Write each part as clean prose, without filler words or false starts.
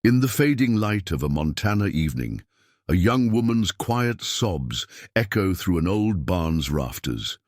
In the fading light of a Montana evening, a young woman's quiet sobs echo through an old barn's rafters.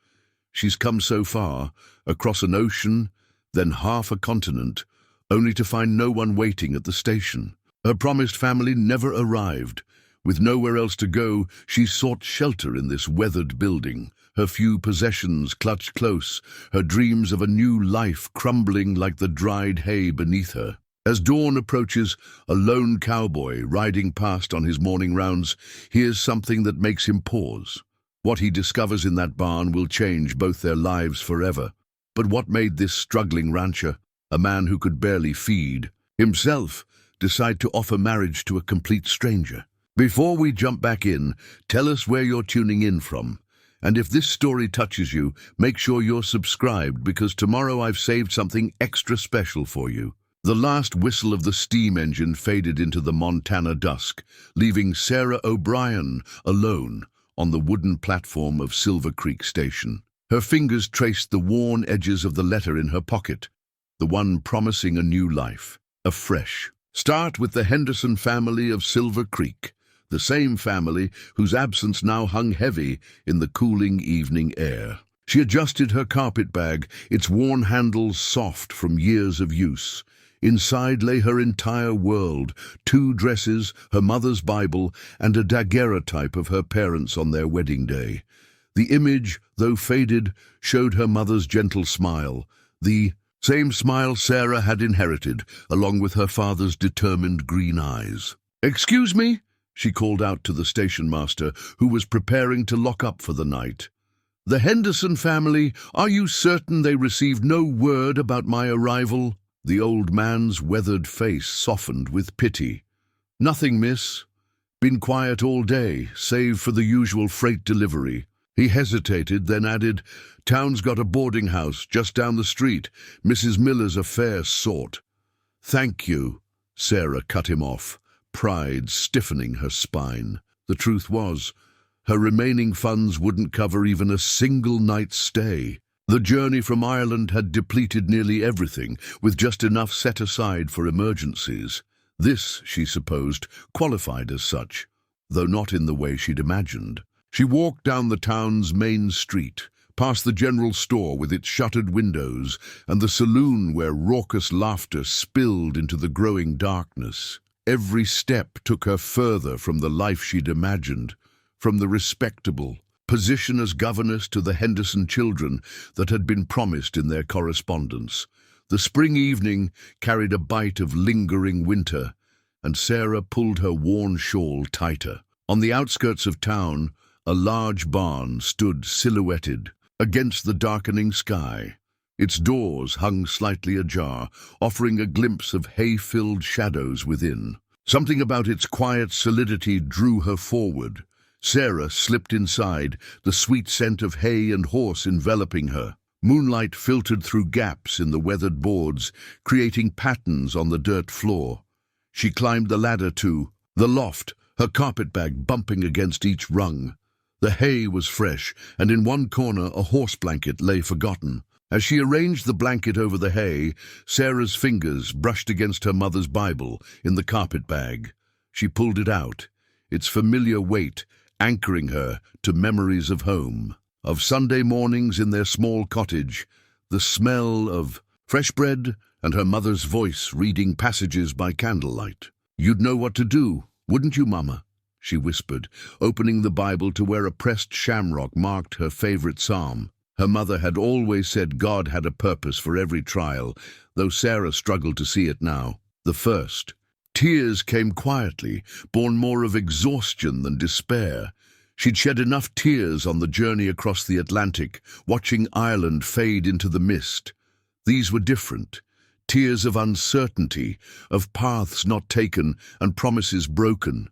She's come so far, across an ocean, then half a continent, only to find no one waiting at the station. Her promised family never arrived. With nowhere else to go, she sought shelter in this weathered building, her few possessions clutched close, her dreams of a new life crumbling like the dried hay beneath her. As dawn approaches, a lone cowboy riding past on his morning rounds hears something that makes him pause. What he discovers in that barn will change both their lives forever. But what made this struggling rancher, a man who could barely feed himself, decide to offer marriage to a complete stranger? Before we jump back in, tell us where you're tuning in from. And if this story touches you, make sure you're subscribed, because tomorrow I've saved something extra special for you. The last whistle of the steam engine faded into the Montana dusk, leaving Sarah O'Brien alone on the wooden platform of Silver Creek Station. Her fingers traced the worn edges of the letter in her pocket, the one promising a new life, a fresh start with the Henderson family of Silver Creek, the same family whose absence now hung heavy in the cooling evening air. She adjusted her carpet bag, its worn handles soft from years of use. Inside lay her entire world, 2 dresses, her mother's Bible, and a daguerreotype of her parents on their wedding day. The image, though faded, showed her mother's gentle smile, the same smile Sarah had inherited, along with her father's determined green eyes. "Excuse me?" she called out to the station master, who was preparing to lock up for the night. "The Henderson family, are you certain they received no word about my arrival?" The old man's weathered face softened with pity. "Nothing, miss. Been quiet all day, save for the usual freight delivery." He hesitated, then added, "Town's got a boarding house just down the street. Mrs. Miller's a fair sort." "Thank you," Sarah cut him off, pride stiffening her spine. The truth was, her remaining funds wouldn't cover even a single night's stay. The journey from Ireland had depleted nearly everything, with just enough set aside for emergencies. This, she supposed, qualified as such, though not in the way she'd imagined. She walked down the town's main street, past the general store with its shuttered windows, and the saloon where raucous laughter spilled into the growing darkness. Every step took her further from the life she'd imagined, from the respectable position as governess to the Henderson children that had been promised in their correspondence. The spring evening carried a bite of lingering winter, and Sarah pulled her worn shawl tighter. On the outskirts of town, a large barn stood silhouetted against the darkening sky. Its doors hung slightly ajar, offering a glimpse of hay-filled shadows within. Something about its quiet solidity drew her forward. Sarah slipped inside, the sweet scent of hay and horse enveloping her. Moonlight filtered through gaps in the weathered boards, creating patterns on the dirt floor. She climbed the ladder to the loft, her carpetbag bumping against each rung. The hay was fresh, and in one corner a horse blanket lay forgotten. As she arranged the blanket over the hay, Sarah's fingers brushed against her mother's Bible in the carpetbag. She pulled it out, its familiar weight anchoring her to memories of home, of Sunday mornings in their small cottage, the smell of fresh bread, and her mother's voice reading passages by candlelight. "You'd know what to do, wouldn't you, Mama?" she whispered, opening the Bible to where a pressed shamrock marked her favorite psalm. Her mother had always said God had a purpose for every trial, though Sarah struggled to see it now. The first tears came quietly, born more of exhaustion than despair. She'd shed enough tears on the journey across the Atlantic, watching Ireland fade into the mist. These were different. Tears of uncertainty, of paths not taken and promises broken.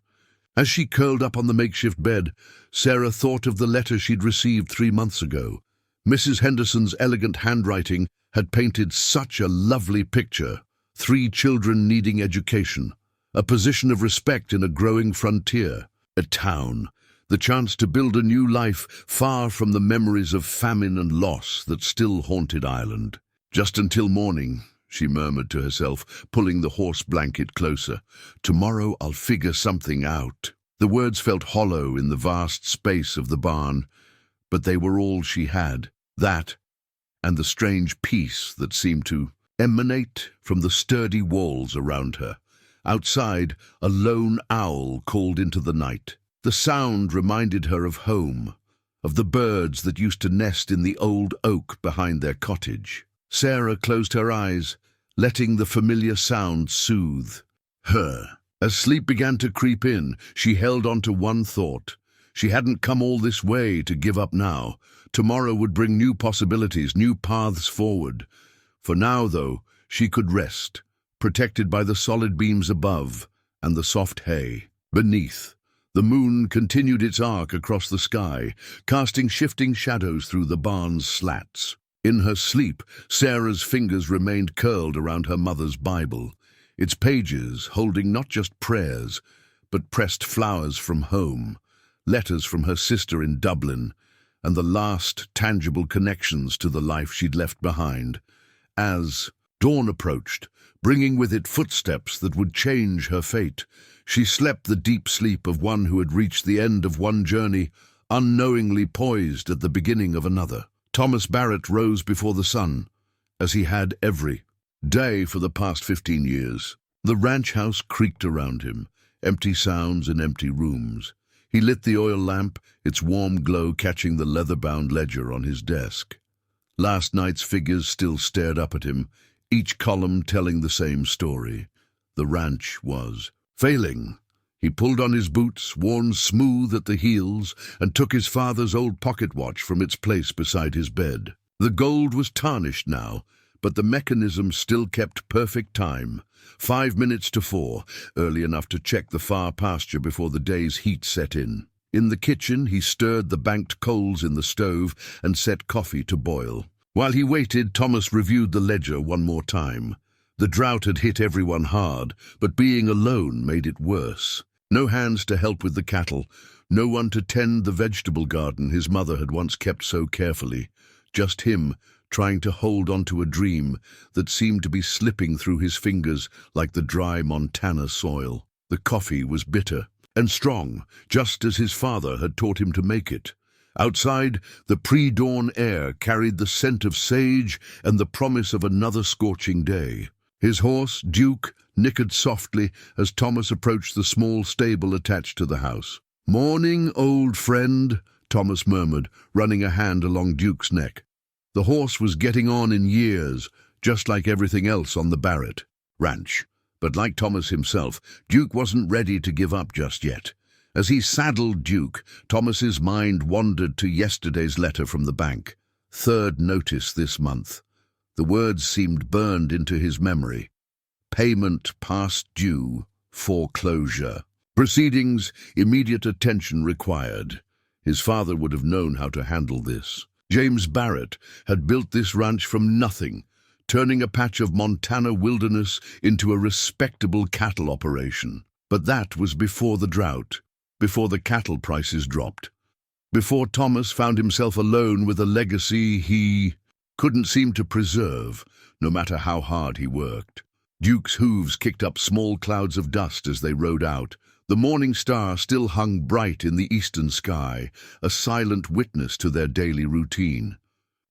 As she curled up on the makeshift bed, Sarah thought of the letter she'd received 3 months ago. Mrs. Henderson's elegant handwriting had painted such a lovely picture. 3 children needing education, a position of respect in a growing frontier, a town, the chance to build a new life far from the memories of famine and loss that still haunted Ireland. Just until morning, she murmured to herself, pulling the horse blanket closer. Tomorrow I'll figure something out. The words felt hollow in the vast space of the barn, but they were all she had. That, and the strange peace that seemed to emanate from the sturdy walls around her. Outside, a lone owl called into the night. The sound reminded her of home, of the birds that used to nest in the old oak behind their cottage. Sarah closed her eyes, letting the familiar sound soothe her. As sleep began to creep in, she held on to one thought. She hadn't come all this way to give up now. Tomorrow would bring new possibilities, new paths forward. For now, though, she could rest, protected by the solid beams above and the soft hay beneath. The moon continued its arc across the sky, casting shifting shadows through the barn's slats. In her sleep, Sarah's fingers remained curled around her mother's Bible, its pages holding not just prayers, but pressed flowers from home, letters from her sister in Dublin, and the last tangible connections to the life she'd left behind. As dawn approached, bringing with it footsteps that would change her fate, she slept the deep sleep of one who had reached the end of one journey, unknowingly poised at the beginning of another. Thomas Barrett rose before the sun, as he had every day for the past 15 years. The ranch house creaked around him, empty sounds and empty rooms. He lit the oil lamp, its warm glow catching the leather-bound ledger on his desk. Last night's figures still stared up at him, each column telling the same story. The ranch was failing. He pulled on his boots, worn smooth at the heels, and took his father's old pocket watch from its place beside his bed. The gold was tarnished now, but the mechanism still kept perfect time. 5 minutes to 4, early enough to check the far pasture before the day's heat set in. In the kitchen, he stirred the banked coals in the stove and set coffee to boil. While he waited, Thomas reviewed the ledger one more time. The drought had hit everyone hard, but being alone made it worse. No hands to help with the cattle, no one to tend the vegetable garden his mother had once kept so carefully. Just him, trying to hold onto a dream that seemed to be slipping through his fingers like the dry Montana soil. The coffee was bitter and strong, just as his father had taught him to make it. Outside, the pre-dawn air carried the scent of sage and the promise of another scorching day. His horse, Duke, nickered softly as Thomas approached the small stable attached to the house. "Morning, old friend," Thomas murmured, running a hand along Duke's neck. The horse was getting on in years, just like everything else on the Barrett ranch. But like Thomas himself, Duke wasn't ready to give up just yet. As he saddled Duke, Thomas's mind wandered to yesterday's letter from the bank. Third notice this month. The words seemed burned into his memory. Payment past due, foreclosure. Proceedings, immediate attention required. His father would have known how to handle this. James Barrett had built this ranch from nothing, turning a patch of Montana wilderness into a respectable cattle operation. But that was before the drought, before the cattle prices dropped, before Thomas found himself alone with a legacy he couldn't seem to preserve, no matter how hard he worked. Duke's hooves kicked up small clouds of dust as they rode out. The morning star still hung bright in the eastern sky, a silent witness to their daily routine.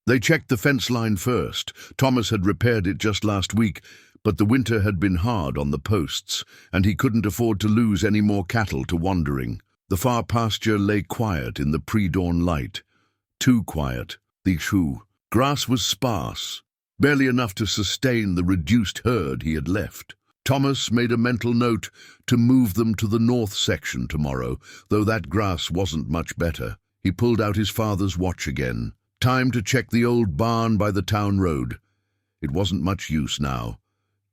They checked the fence line first. Thomas had repaired it just last week, but the winter had been hard on the posts, and he couldn't afford to lose any more cattle to wandering. The far pasture lay quiet in the pre-dawn light. Too quiet. The grass was sparse, barely enough to sustain the reduced herd he had left. Thomas made a mental note to move them to the north section tomorrow, though that grass wasn't much better. He pulled out his father's watch again. Time to check the old barn by the town road. It wasn't much use now.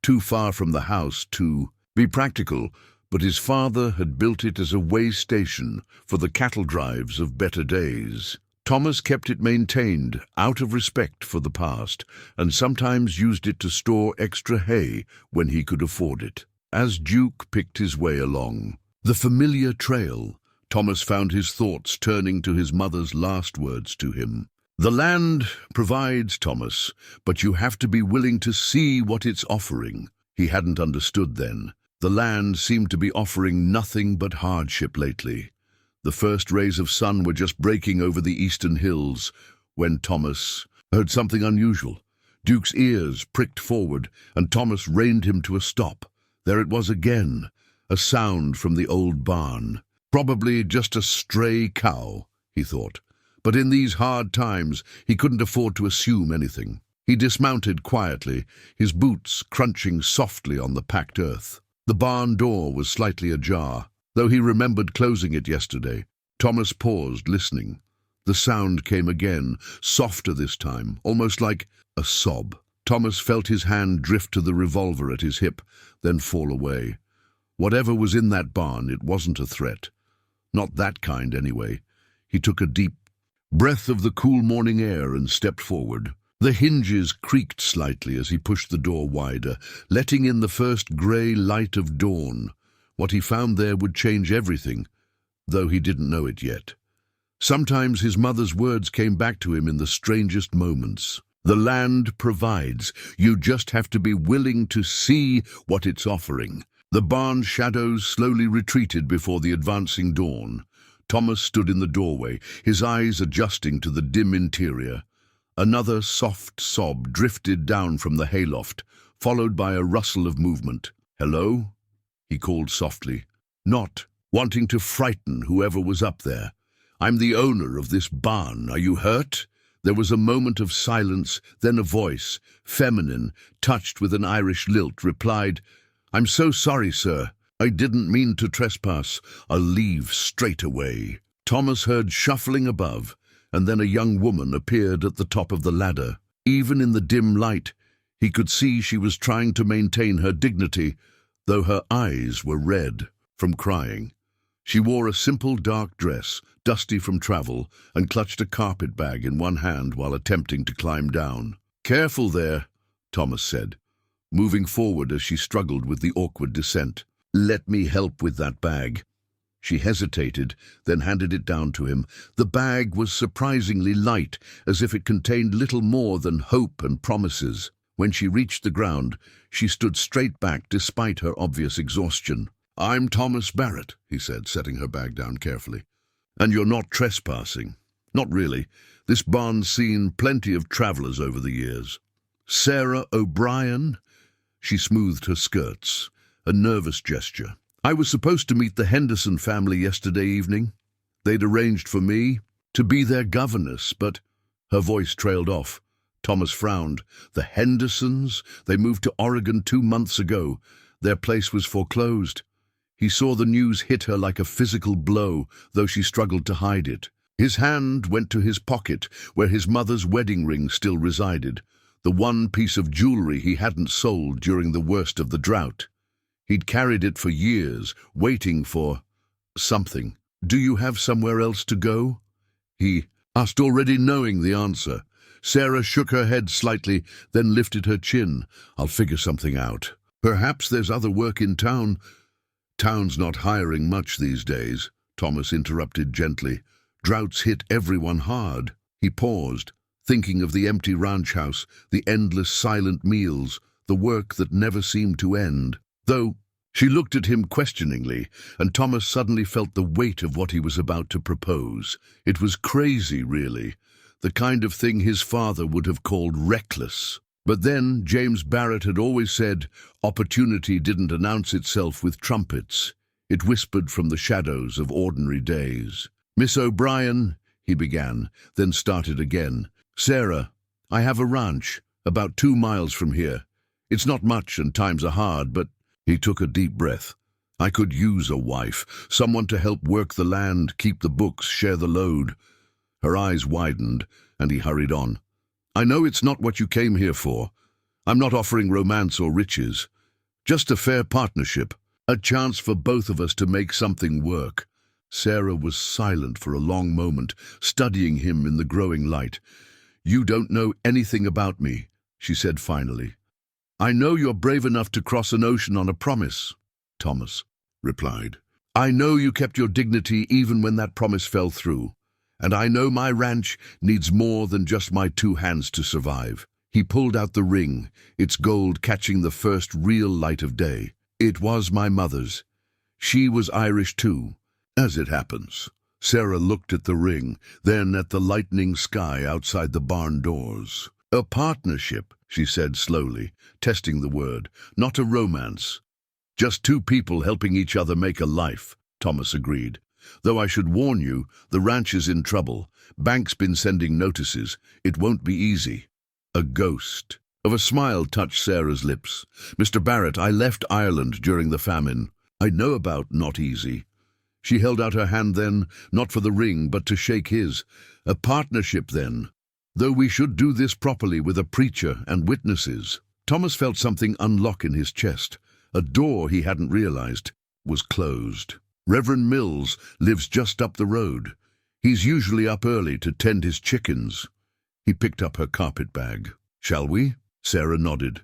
Too far from the house to be practical, but his father had built it as a way station for the cattle drives of better days. Thomas kept it maintained out of respect for the past, and sometimes used it to store extra hay when he could afford it. As Duke picked his way along the familiar trail, Thomas found his thoughts turning to his mother's last words to him. The land provides, Thomas, but you have to be willing to see what it's offering. He hadn't understood then. The land seemed to be offering nothing but hardship lately. The first rays of sun were just breaking over the eastern hills when Thomas heard something unusual. Duke's ears pricked forward, and Thomas reined him to a stop. There it was again, a sound from the old barn. Probably just a stray cow, he thought. But in these hard times, he couldn't afford to assume anything. He dismounted quietly, his boots crunching softly on the packed earth. The barn door was slightly ajar, though he remembered closing it yesterday. Thomas paused, listening. The sound came again, softer this time, almost like a sob. Thomas felt his hand drift to the revolver at his hip, then fall away. Whatever was in that barn, it wasn't a threat. Not that kind, anyway. He took a deep breath of the cool morning air and stepped forward. The hinges creaked slightly as he pushed the door wider, letting in the first grey light of dawn. What he found there would change everything, though he didn't know it yet. Sometimes his mother's words came back to him in the strangest moments. The land provides. You just have to be willing to see what it's offering. The barn's shadows slowly retreated before the advancing dawn. Thomas stood in the doorway, his eyes adjusting to the dim interior. Another soft sob drifted down from the hayloft, followed by a rustle of movement. "Hello?" he called softly, not wanting to frighten whoever was up there. "I'm the owner of this barn. Are you hurt?" There was a moment of silence, then a voice, feminine, touched with an Irish lilt, replied, "I'm so sorry, sir. I didn't mean to trespass. I'll leave straight away." Thomas heard shuffling above, and then a young woman appeared at the top of the ladder. Even in the dim light, he could see she was trying to maintain her dignity, though her eyes were red from crying. She wore a simple dark dress, dusty from travel, and clutched a carpet bag in one hand while attempting to climb down. "Careful there," Thomas said, moving forward as she struggled with the awkward descent. "Let me help with that bag." She hesitated, then handed it down to him. The bag was surprisingly light, as if it contained little more than hope and promises. When she reached the ground, she stood straight back despite her obvious exhaustion. "I'm Thomas Barrett," he said, setting her bag down carefully. "And you're not trespassing." "Not really. This barn's seen plenty of travelers over the years." "Sarah O'Brien?" She smoothed her skirts, a nervous gesture. "I was supposed to meet the Henderson family yesterday evening. They'd arranged for me to be their governess, but—" Her voice trailed off. Thomas frowned. "The Hendersons? They moved to Oregon 2 months ago. Their place was foreclosed." He saw the news hit her like a physical blow, though she struggled to hide it. His hand went to his pocket, where his mother's wedding ring still resided, the one piece of jewelry he hadn't sold during the worst of the drought. He'd carried it for years, waiting for something. "Do you have somewhere else to go?" he asked, already knowing the answer. Sarah shook her head slightly, then lifted her chin. "I'll figure something out. Perhaps there's other work in town." "Town's not hiring much these days," Thomas interrupted gently. "Droughts hit everyone hard." He paused, thinking of the empty ranch house, the endless silent meals, the work that never seemed to end. Though she looked at him questioningly, and Thomas suddenly felt the weight of what he was about to propose. It was crazy, really, the kind of thing his father would have called reckless. But then James Barrett had always said, opportunity didn't announce itself with trumpets. It whispered from the shadows of ordinary days. "Miss O'Brien," he began, then started again. "Sarah, I have a ranch, about 2 miles from here. It's not much and times are hard, but—" He took a deep breath. "I could use a wife, someone to help work the land, keep the books, share the load." Her eyes widened, and he hurried on. "I know it's not what you came here for. I'm not offering romance or riches. Just a fair partnership, a chance for both of us to make something work." Sarah was silent for a long moment, studying him in the growing light. "You don't know anything about me," she said finally. "I know you're brave enough to cross an ocean on a promise," Thomas replied. "I know you kept your dignity even when that promise fell through. And I know my ranch needs more than just my 2 hands to survive. He pulled out the ring, its gold catching the first real light of day. It was my mother's. She was Irish too, as it happens. Sarah looked at the ring, then at the lightening sky outside the barn doors. A partnership, she said slowly, testing the word, not a romance. Just 2 people helping each other make a life, Thomas agreed. Though I should warn you, the ranch is in trouble. Bank's been sending notices. It won't be easy. A ghost of a smile touched Sarah's lips. Mr. Barrett, I left Ireland during the famine. I know about not easy. She held out her hand then, not for the ring, but to shake his. A partnership then. Though we should do this properly with a preacher and witnesses. Thomas felt something unlock in his chest. A door he hadn't realized was closed. Reverend Mills lives just up the road. He's usually up early to tend his chickens. He picked up her carpet bag. Shall we? Sarah nodded,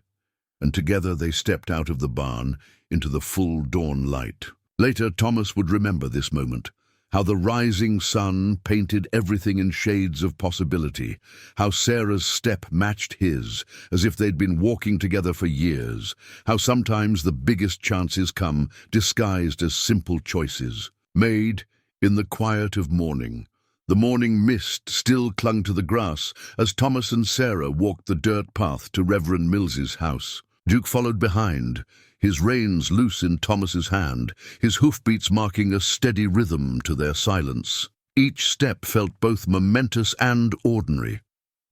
and together they stepped out of the barn into the full dawn light. Later, Thomas would remember this moment, how the rising sun painted everything in shades of possibility, how Sarah's step matched his, as if they'd been walking together for years, how sometimes the biggest chances come disguised as simple choices, made in the quiet of morning. The morning mist still clung to the grass as Thomas and Sarah walked the dirt path to Reverend Mills's house. Duke followed behind, his reins loose in Thomas's hand, his hoofbeats marking a steady rhythm to their silence. Each step felt both momentous and ordinary.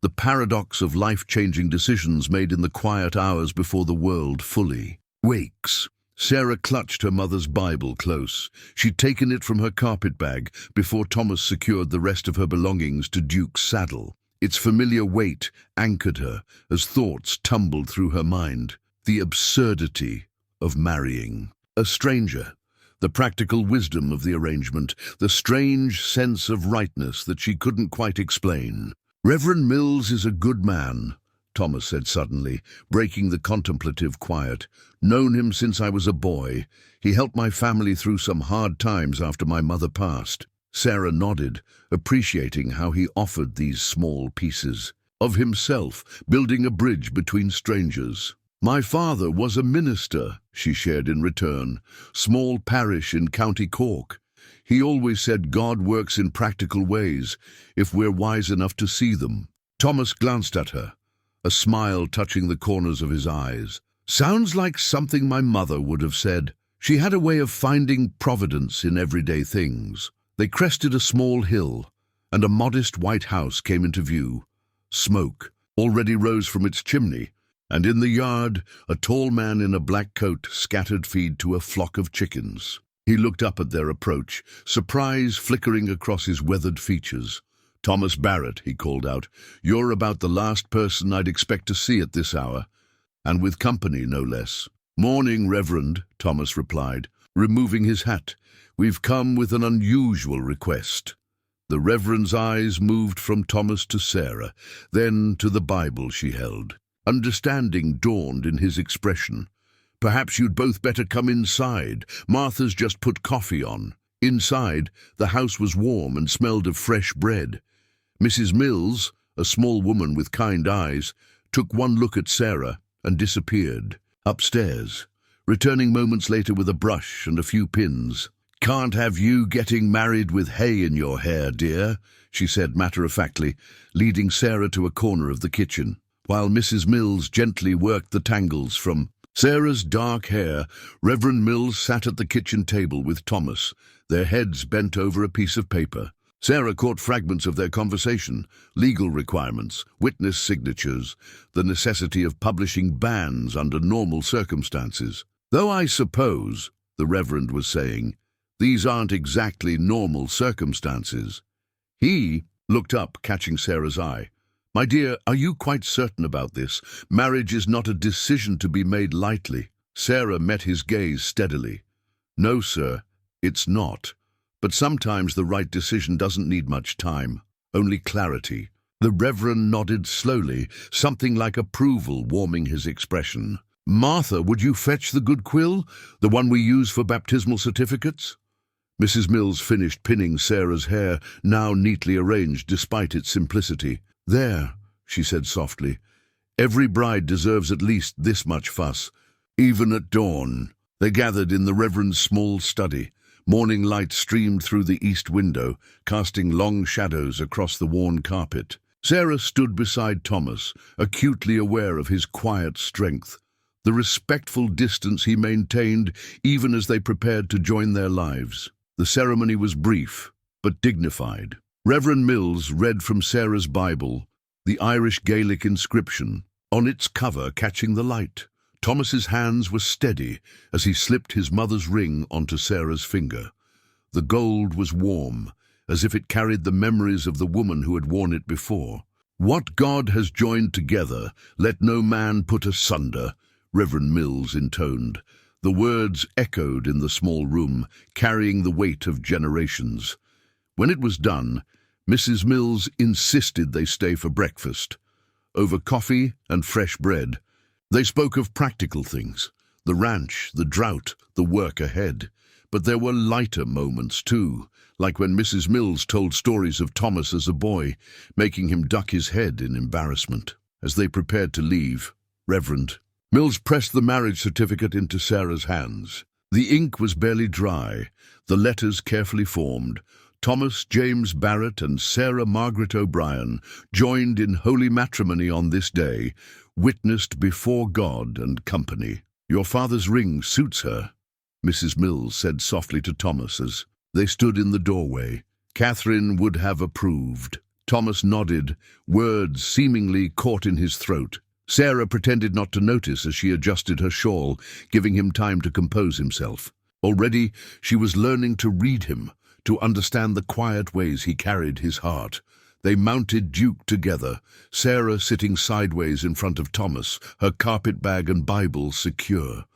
The paradox of life-changing decisions made in the quiet hours before the world fully wakes. Sarah clutched her mother's Bible close. She'd taken it from her carpet bag before Thomas secured the rest of her belongings to Duke's saddle. Its familiar weight anchored her as thoughts tumbled through her mind. The absurdity of marrying a stranger, the practical wisdom of the arrangement, the strange sense of rightness that she couldn't quite explain. Reverend Mills is a good man, Thomas said suddenly, breaking the contemplative quiet. Known him since I was a boy. He helped my family through some hard times after my mother passed. Sarah nodded, appreciating how he offered these small pieces of himself, building a bridge between strangers. My father was a minister, she shared in return, small parish in County Cork. He always said God works in practical ways, if we're wise enough to see them. Thomas glanced at her, a smile touching the corners of his eyes. Sounds like something my mother would have said. She had a way of finding providence in everyday things. They crested a small hill, and a modest white house came into view. Smoke already rose from its chimney, and in the yard, a tall man in a black coat scattered feed to a flock of chickens. He looked up at their approach, surprise flickering across his weathered features. Thomas Barrett, he called out, you're about the last person I'd expect to see at this hour, and with company, no less. Morning, Reverend, Thomas replied, removing his hat. We've come with an unusual request. The Reverend's eyes moved from Thomas to Sarah, then to the Bible she held. Understanding dawned in his expression. Perhaps you'd both better come inside. Martha's just put coffee on. Inside, the house was warm and smelled of fresh bread. Mrs. Mills, a small woman with kind eyes, took one look at Sarah and disappeared, upstairs, returning moments later with a brush and a few pins. Can't have you getting married with hay in your hair, dear, she said matter-of-factly, leading Sarah to a corner of the kitchen, while Mrs. Mills gently worked the tangles from Sarah's dark hair. Reverend Mills sat at the kitchen table with Thomas, their heads bent over a piece of paper. Sarah caught fragments of their conversation, legal requirements, witness signatures, the necessity of publishing bans under normal circumstances. Though I suppose, the Reverend was saying, these aren't exactly normal circumstances. He looked up, catching Sarah's eye. My dear, are you quite certain about this? Marriage is not a decision to be made lightly. Sarah met his gaze steadily. No, sir, it's not. But sometimes the right decision doesn't need much time, only clarity. The Reverend nodded slowly, something like approval warming his expression. Martha, would you fetch the good quill, the one we use for baptismal certificates? Mrs. Mills finished pinning Sarah's hair, now neatly arranged despite its simplicity. "There," she said softly. "Every bride deserves at least this much fuss." Even at dawn, they gathered in the Reverend's small study. Morning light streamed through the east window, casting long shadows across the worn carpet. Sarah stood beside Thomas, acutely aware of his quiet strength, the respectful distance he maintained even as they prepared to join their lives. The ceremony was brief, but dignified. Reverend Mills read from Sarah's Bible, the Irish Gaelic inscription, on its cover catching the light. Thomas's hands were steady as he slipped his mother's ring onto Sarah's finger. The gold was warm, as if it carried the memories of the woman who had worn it before. "What God has joined together, let no man put asunder," Reverend Mills intoned. The words echoed in the small room, carrying the weight of generations. When it was done, Mrs. Mills insisted they stay for breakfast. Over coffee and fresh bread, they spoke of practical things, the ranch, the drought, the work ahead. But there were lighter moments too, like when Mrs. Mills told stories of Thomas as a boy, making him duck his head in embarrassment. As they prepared to leave, Reverend Mills pressed the marriage certificate into Sarah's hands. The ink was barely dry, the letters carefully formed. Thomas James Barrett and Sarah Margaret O'Brien, joined in holy matrimony on this day, witnessed before God and company. "Your father's ring suits her," Mrs. Mills said softly to Thomas as they stood in the doorway. "Catherine would have approved." Thomas nodded, words seemingly caught in his throat. Sarah pretended not to notice as she adjusted her shawl, giving him time to compose himself. Already she was learning to read him, to understand the quiet ways he carried his heart. They mounted Duke together, Sarah sitting sideways in front of Thomas, her carpet bag and Bible secure.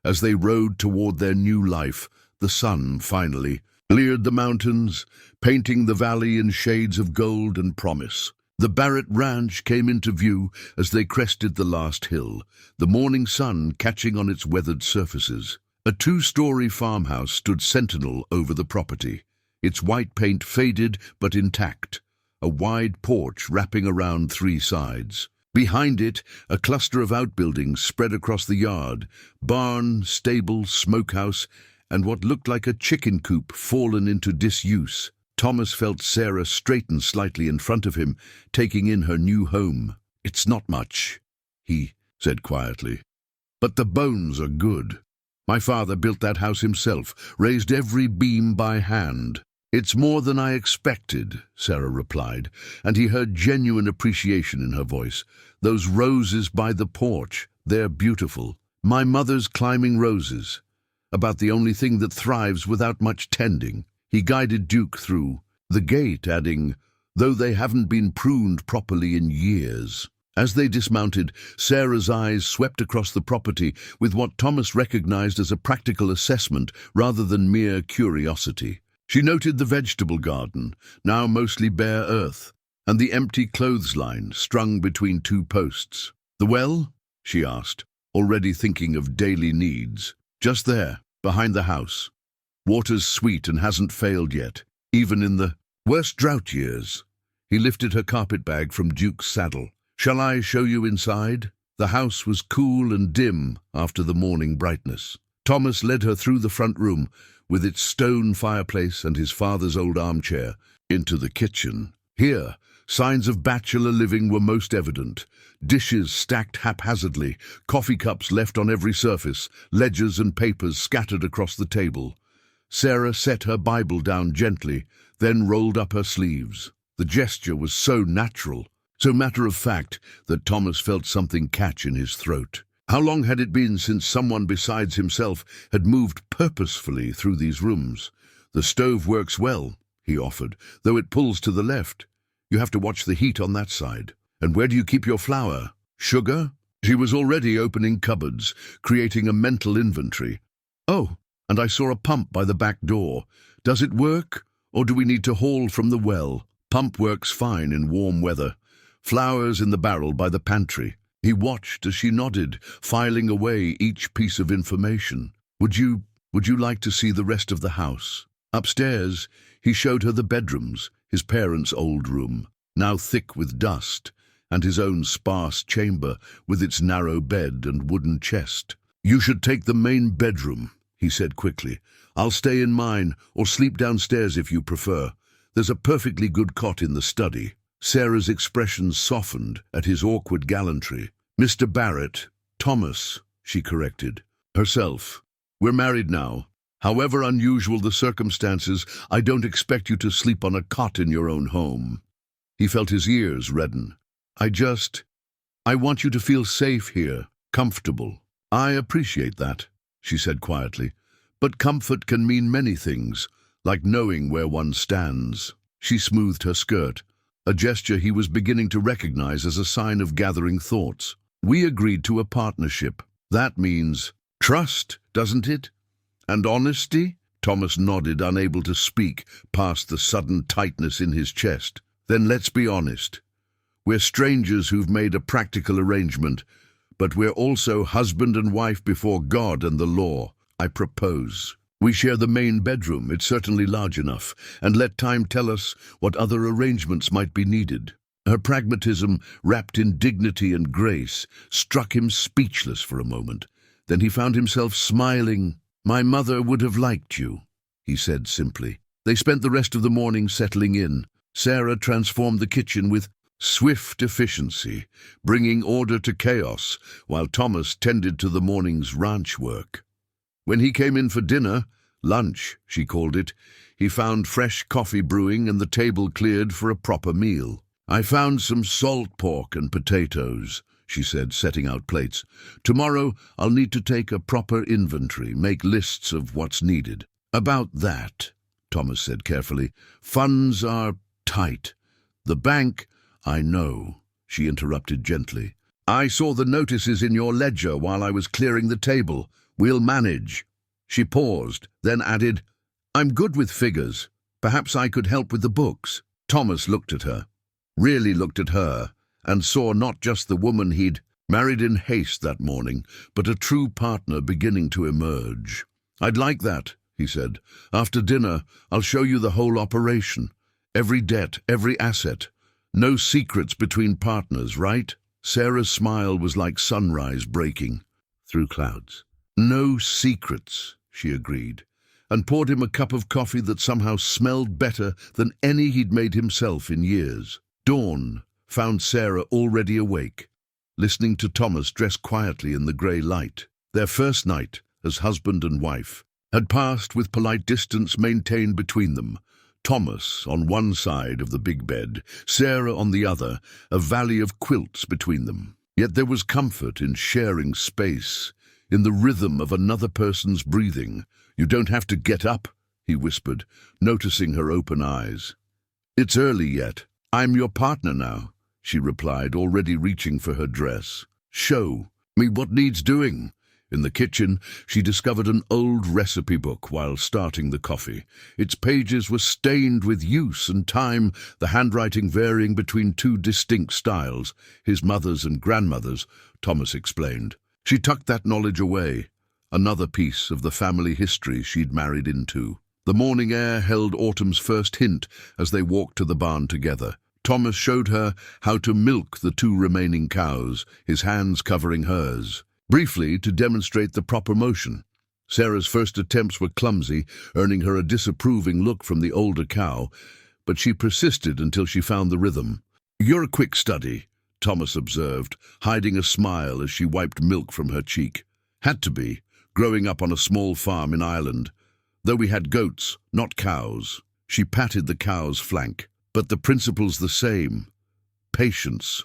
As they rode toward their new life, the sun finally cleared the mountains, painting the valley in shades of gold and promise. The Barrett Ranch came into view as they crested the last hill, the morning sun catching on its weathered surfaces. A two-story farmhouse stood sentinel over the property, its white paint faded but intact, a wide porch wrapping around three sides. Behind it, a cluster of outbuildings spread across the yard, barn, stable, smokehouse, and what looked like a chicken coop fallen into disuse. Thomas felt Sarah straighten slightly in front of him, taking in her new home. "It's not much," he said quietly, "but the bones are good. My father built that house himself, raised every beam by hand." "It's more than I expected," Sarah replied, and he heard genuine appreciation in her voice. "Those roses by the porch, they're beautiful. My mother's climbing roses. About the only thing that thrives without much tending." He guided Duke through the gate, adding, "though they haven't been pruned properly in years." As they dismounted, Sarah's eyes swept across the property with what Thomas recognized as a practical assessment rather than mere curiosity. She noted the vegetable garden, now mostly bare earth, and the empty clothesline strung between two posts. "The well?" she asked, already thinking of daily needs. "Just there, behind the house. Water's sweet and hasn't failed yet, even in the worst drought years." He lifted her carpet bag from Duke's saddle. "Shall I show you inside?" The house was cool and dim after the morning brightness. Thomas led her through the front room, with its stone fireplace and his father's old armchair, into the kitchen. Here, signs of bachelor living were most evident. Dishes stacked haphazardly, coffee cups left on every surface, ledgers and papers scattered across the table. Sarah set her Bible down gently, then rolled up her sleeves. The gesture was so natural, so matter-of-fact, that Thomas felt something catch in his throat. How long had it been since someone besides himself had moved purposefully through these rooms? "The stove works well," he offered, "though it pulls to the left. You have to watch the heat on that side. And where do you keep your flour? Sugar?" She was already opening cupboards, creating a mental inventory. "Oh, and I saw a pump by the back door. Does it work, or do we need to haul from the well?" "Pump works fine in warm weather. Flour's in the barrel by the pantry." He watched as she nodded, filing away each piece of information. Would you like to see the rest of the house?" Upstairs, he showed her the bedrooms, his parents' old room, now thick with dust, and his own sparse chamber with its narrow bed and wooden chest. "You should take the main bedroom," he said quickly. "I'll stay in mine, or sleep downstairs if you prefer. There's a perfectly good cot in the study." Sarah's expression softened at his awkward gallantry. "Mr. Barrett, Thomas," she corrected herself. "We're married now. However unusual the circumstances, I don't expect you to sleep on a cot in your own home." He felt his ears redden. I want you to feel safe here, comfortable." "I appreciate that," she said quietly. "But comfort can mean many things, like knowing where one stands." She smoothed her skirt, a gesture he was beginning to recognize as a sign of gathering thoughts. "We agreed to a partnership. That means trust, doesn't it? And honesty?" Thomas nodded, unable to speak past the sudden tightness in his chest. "Then let's be honest. We're strangers who've made a practical arrangement, but we're also husband and wife before God and the law. I propose. We share the main bedroom, it's certainly large enough, and let time tell us what other arrangements might be needed." Her pragmatism, wrapped in dignity and grace, struck him speechless for a moment. Then he found himself smiling. "My mother would have liked you," he said simply. They spent the rest of the morning settling in. Sarah transformed the kitchen with swift efficiency, bringing order to chaos, while Thomas tended to the morning's ranch work. When he came in for dinner, lunch, she called it, he found fresh coffee brewing and the table cleared for a proper meal. "I found some salt pork and potatoes," she said, setting out plates. "Tomorrow I'll need to take a proper inventory, make lists of what's needed." "About that," Thomas said carefully, "funds are tight. The bank—" "I know," she interrupted gently. "I saw the notices in your ledger while I was clearing the table. We'll manage." She paused, then added, "I'm good with figures. Perhaps I could help with the books." Thomas looked at her, really looked at her, and saw not just the woman he'd married in haste that morning, but a true partner beginning to emerge. "I'd like that," he said. "After dinner, I'll show you the whole operation. Every debt, every asset. No secrets between partners, right?" Sarah's smile was like sunrise breaking through clouds. "No secrets," she agreed, and poured him a cup of coffee that somehow smelled better than any he'd made himself in years. Dawn found Sarah already awake, listening to Thomas dress quietly in the grey light. Their first night, as husband and wife, had passed with polite distance maintained between them. Thomas on one side of the big bed, Sarah on the other, a valley of quilts between them. Yet there was comfort in sharing space, in the rhythm of another person's breathing. "You don't have to get up," he whispered, noticing her open eyes. "It's early yet. I'm your partner now," she replied, already reaching for her dress. "Show me what needs doing." In the kitchen, she discovered an old recipe book while starting the coffee. Its pages were stained with use and time, the handwriting varying between two distinct styles, his mother's and grandmother's, Thomas explained. She tucked that knowledge away, another piece of the family history she'd married into. The morning air held autumn's first hint as they walked to the barn together. Thomas showed her how to milk the two remaining cows, his hands covering hers, briefly to demonstrate the proper motion. Sarah's first attempts were clumsy, earning her a disapproving look from the older cow, but she persisted until she found the rhythm. "You're a quick study," Thomas observed, hiding a smile as she wiped milk from her cheek. "Had to be, growing up on a small farm in Ireland, though we had goats, not cows." She patted the cow's flank. "But the principle's the same. Patience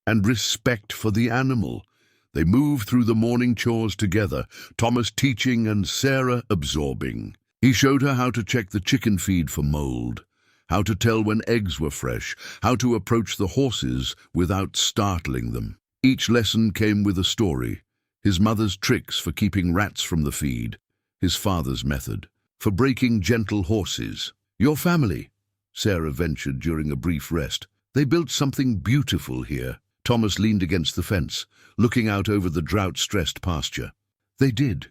and respect for the animal." They moved through the morning chores together, Thomas teaching and Sarah absorbing. He showed her how to check the chicken feed for mold, how to tell when eggs were fresh, how to approach the horses without startling them. Each lesson came with a story: his mother's tricks for keeping rats from the feed, his father's method for breaking gentle horses. "Your family," Sarah ventured during a brief rest. "They built something beautiful here." Thomas leaned against the fence, looking out over the drought-stressed pasture. "They did.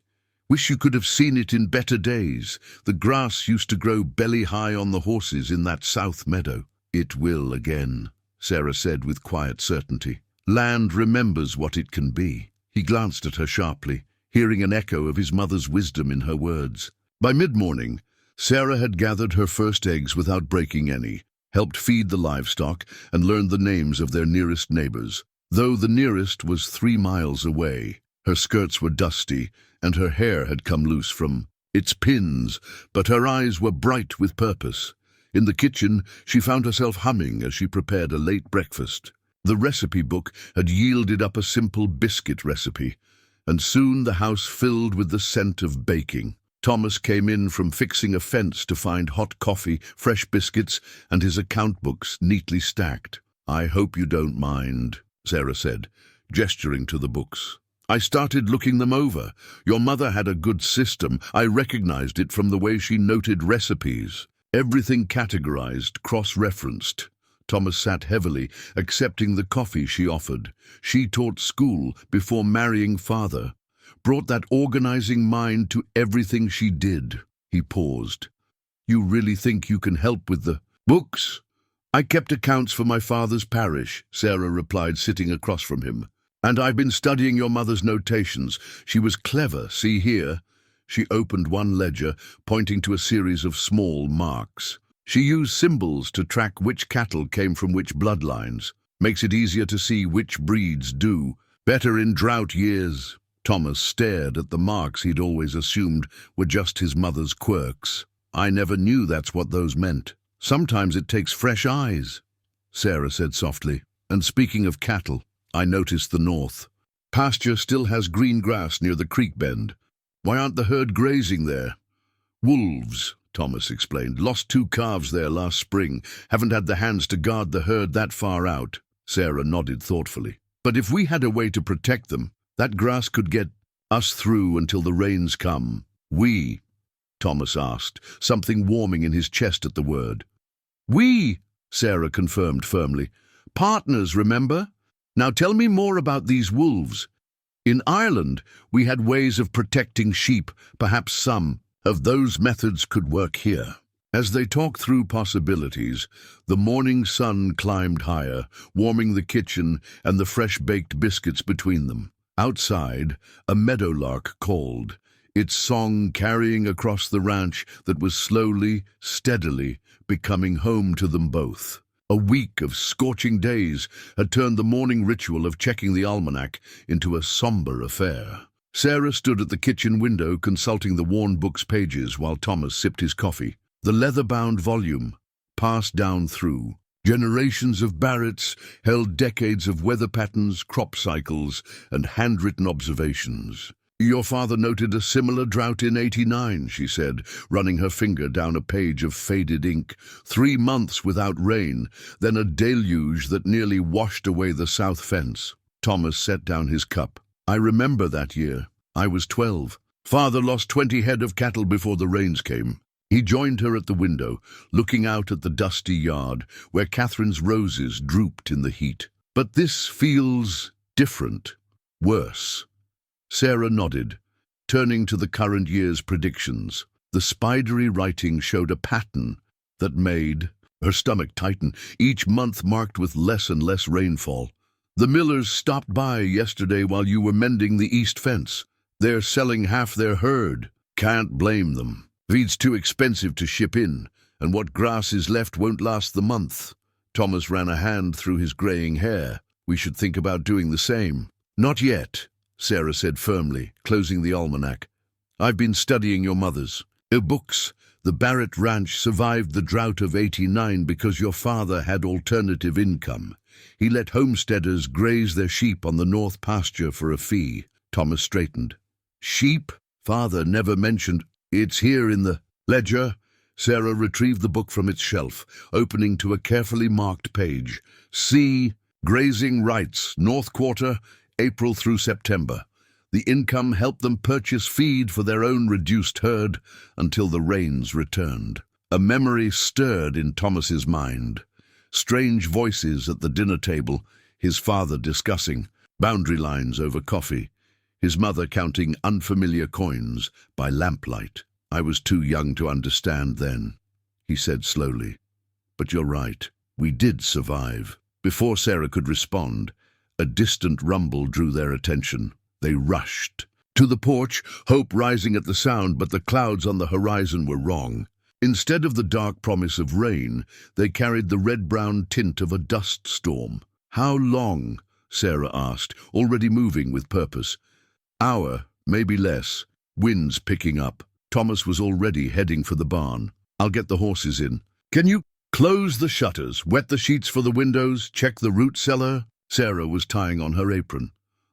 Wish you could have seen it in better days. The grass used to grow belly-high on the horses in that south meadow. It will again, Sarah said with quiet certainty. Land remembers what it can be. He glanced at her sharply, hearing an echo of his mother's wisdom in her words. By mid-morning, Sarah had gathered her first eggs without breaking any, helped feed the livestock, and learned the names of their nearest neighbors. Though the nearest was 3 miles away, her skirts were dusty, and her hair had come loose from its pins, but her eyes were bright with purpose. In the kitchen, she found herself humming as she prepared a late breakfast. The recipe book had yielded up a simple biscuit recipe, and soon the house filled with the scent of baking. Thomas came in from fixing a fence to find hot coffee, fresh biscuits, and his account books neatly stacked. "I hope you don't mind," Sarah said, gesturing to the books. "I started looking them over. Your mother had a good system. I recognized it from the way she noted recipes. Everything categorized, cross-referenced." Thomas sat heavily, accepting the coffee she offered. She taught school before marrying father, brought that organizing mind to everything she did. He paused. "You really think you can help with the books?" "I kept accounts for my father's parish," Sarah replied, sitting across from him. "And I've been studying your mother's notations. She was clever, see here." She opened one ledger, pointing to a series of small marks. "She used symbols to track which cattle came from which bloodlines. Makes it easier to see which breeds do better in drought years." Thomas stared at the marks he'd always assumed were just his mother's quirks. "I never knew that's what those meant. Sometimes it takes fresh eyes," Sarah said softly. "And speaking of cattle, I noticed the north. Pasture still has green grass near the creek bend. Why aren't the herd grazing there?" "Wolves," Thomas explained. "Lost 2 calves there last spring. Haven't had the hands to guard the herd that far out." Sarah nodded thoughtfully. "But if we had a way to protect them, that grass could get us through until the rains come." "We?" Thomas asked, something warming in his chest at the word. "We," Sarah confirmed firmly. "Partners, remember? Now tell me more about these wolves. In Ireland, we had ways of protecting sheep. Perhaps some of those methods could work here." As they talked through possibilities, the morning sun climbed higher, warming the kitchen and the fresh-baked biscuits between them. Outside, a meadowlark called, its song carrying across the ranch that was slowly, steadily becoming home to them both. A week of scorching days had turned the morning ritual of checking the almanac into a somber affair. Sarah stood at the kitchen window consulting the worn book's pages while Thomas sipped his coffee. The leather-bound volume, passed down through generations of Barretts, held decades of weather patterns, crop cycles, and handwritten observations. "Your father noted a similar drought in '89, she said, running her finger down a page of faded ink. 3 months without rain, then a deluge that nearly washed away the south fence. Thomas set down his cup. "I remember that year. I was 12. Father lost 20 head of cattle before the rains came." He joined her at the window, looking out at the dusty yard, where Catherine's roses drooped in the heat. "But this feels different, worse." Sarah nodded, turning to the current year's predictions. The spidery writing showed a pattern that made her stomach tighten, each month marked with less and less rainfall. "The Millers stopped by yesterday while you were mending the east fence. They're selling half their herd. Can't blame them. Feed's too expensive to ship in, and what grass is left won't last the month." Thomas ran a hand through his graying hair. "We should think about doing the same." "Not yet," Sarah said firmly, closing the almanac. "I've been studying your mother's books. The Barrett Ranch survived the drought of '89 because your father had alternative income. He let homesteaders graze their sheep on the north pasture for a fee." Thomas straightened. "Sheep? Father never mentioned—" "It's here in the ledger." Sarah retrieved the book from its shelf, opening to a carefully marked page. "See, grazing rights, North Quarter, April through September. The income helped them purchase feed for their own reduced herd until the rains returned." A memory stirred in Thomas's mind. Strange voices at the dinner table, his father discussing boundary lines over coffee, his mother counting unfamiliar coins by lamplight. "I was too young to understand then," he said slowly. "But you're right, we did survive." Before Sarah could respond, a distant rumble drew their attention. They rushed to the porch, hope rising at the sound, but the clouds on the horizon were wrong. Instead of the dark promise of rain, they carried the red-brown tint of a dust storm. "How long?" Sarah asked, already moving with purpose. "Hour, maybe less. Wind's picking up." Thomas was already heading for the barn. "I'll get the horses in. Can you close the shutters, wet the sheets for the windows, check the root cellar?" Sarah was tying on her apron.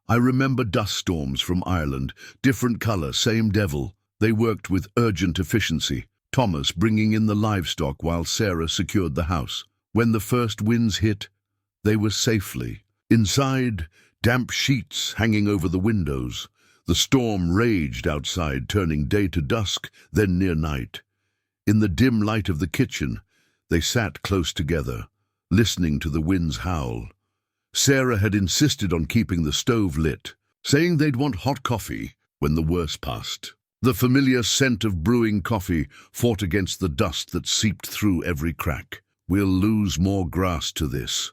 "I remember dust storms from Ireland, different colour, same devil." They worked with urgent efficiency, Thomas bringing in the livestock while Sarah secured the house. When the first winds hit, they were safely inside, damp sheets hanging over the windows. The storm raged outside, turning day to dusk, then near night. In the dim light of the kitchen, they sat close together, listening to the wind's howl. Sarah had insisted on keeping the stove lit, saying they'd want hot coffee when the worst passed. The familiar scent of brewing coffee fought against the dust that seeped through every crack. "We'll lose more grass to this,"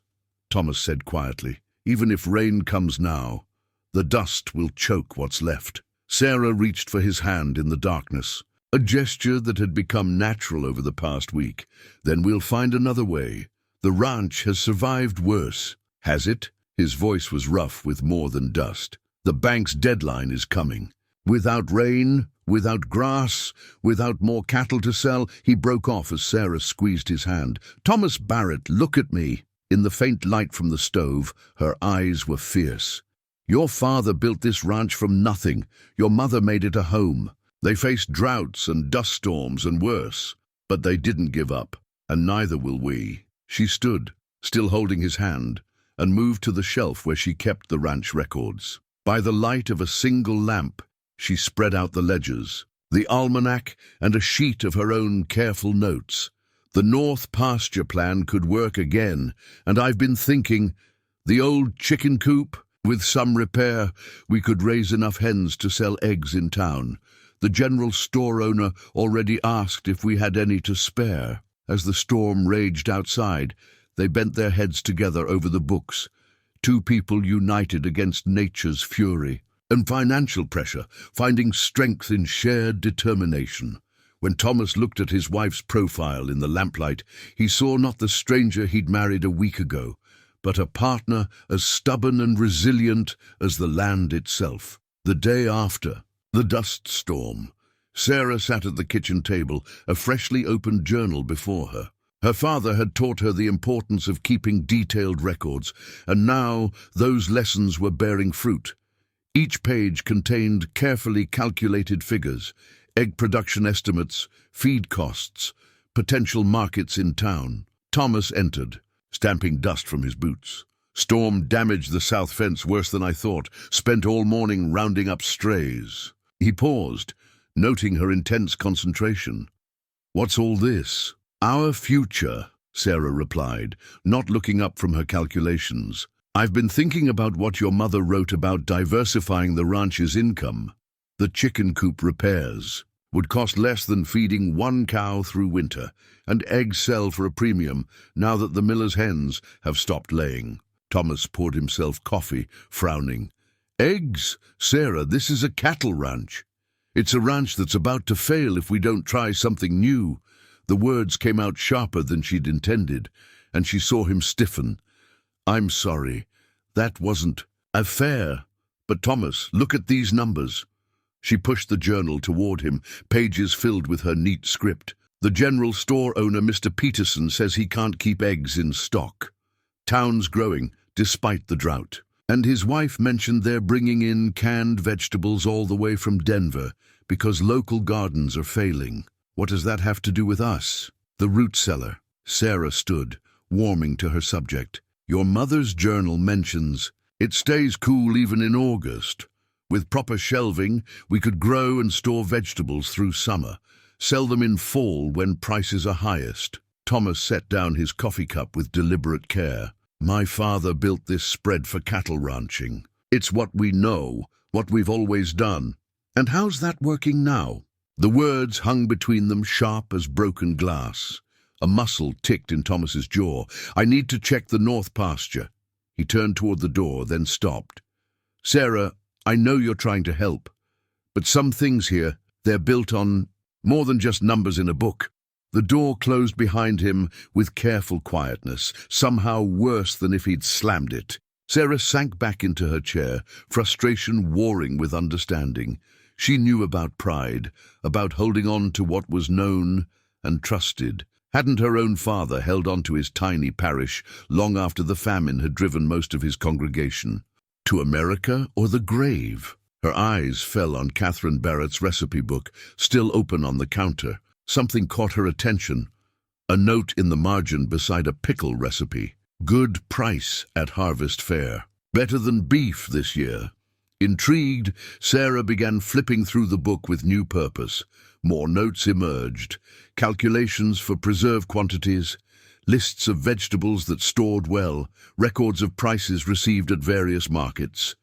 Thomas said quietly. "Even if rain comes now, the dust will choke what's left." Sarah reached for his hand in the darkness, a gesture that had become natural over the past week. "Then we'll find another way. The ranch has survived worse." "Has it?" His voice was rough with more than dust. "The bank's deadline is coming. Without rain, without grass, without more cattle to sell." He broke off as Sarah squeezed his hand. "Thomas Barrett, look at me." In the faint light from the stove, her eyes were fierce. "Your father built this ranch from nothing. Your mother made it a home. They faced droughts and dust storms and worse, but they didn't give up, and neither will we." She stood, still holding his hand, and moved to the shelf where she kept the ranch records. By the light of a single lamp, she spread out the ledgers, the almanac, and a sheet of her own careful notes. "The North Pasture Plan could work again, and I've been thinking, the old chicken coop, with some repair, we could raise enough hens to sell eggs in town. The general store owner already asked if we had any to spare." As the storm raged outside, they bent their heads together over the books, two people united against nature's fury and financial pressure, finding strength in shared determination. When Thomas looked at his wife's profile in the lamplight, he saw not the stranger he'd married a week ago, but a partner as stubborn and resilient as the land itself. The day after the dust storm, Sarah sat at the kitchen table, a freshly opened journal before her. Her father had taught her the importance of keeping detailed records, and now those lessons were bearing fruit. Each page contained carefully calculated figures, egg production estimates, feed costs, potential markets in town. Thomas entered, stamping dust from his boots. "Storm damaged the south fence worse than I thought. Spent all morning rounding up strays." He paused, noting her intense concentration. "What's all this?" "Our future," Sarah replied, not looking up from her calculations. "I've been thinking about what your mother wrote about diversifying the ranch's income. The chicken coop repairs would cost less than feeding one cow through winter, and eggs sell for a premium now that the miller's hens have stopped laying." Thomas poured himself coffee, frowning. "Eggs? Sarah, this is a cattle ranch. It's a ranch that's about to fail if we don't try something new." The words came out sharper than she'd intended, and she saw him stiffen. "I'm sorry. That wasn't fair. But Thomas, look at these numbers." She pushed the journal toward him, pages filled with her neat script. "The general store owner, Mr. Peterson, says he can't keep eggs in stock. Town's growing, despite the drought. And his wife mentioned they're bringing in canned vegetables all the way from Denver because local gardens are failing. What does that have to do with us?" "The root cellar." Sarah stood, warming to her subject. "Your mother's journal mentions it stays cool even in August. With proper shelving, we could grow and store vegetables through summer, sell them in fall when prices are highest." Thomas set down his coffee cup with deliberate care. "My father built this spread for cattle ranching. It's what we know, what we've always done. And how's that working now? The words hung between them sharp as broken glass. A muscle ticked in Thomas's jaw. I need to check the north pasture. He turned toward the door, then stopped. Sarah, I know you're trying to help, but some things here, they're built on more than just numbers in a book. The door closed behind him with careful quietness, somehow worse than if he'd slammed it. Sarah sank back into her chair, frustration warring with understanding. She knew about pride, about holding on to what was known and trusted. Hadn't her own father held on to his tiny parish long after the famine had driven most of his congregation? To America or the grave? Her eyes fell on Catherine Barrett's recipe book, still open on the counter. Something caught her attention. A note in the margin beside a pickle recipe. Good price at harvest fair. Better than beef this year. Intrigued, Sarah began flipping through the book with new purpose. More notes emerged. Calculations for preserve quantities, lists of vegetables that stored well, records of prices received at various markets.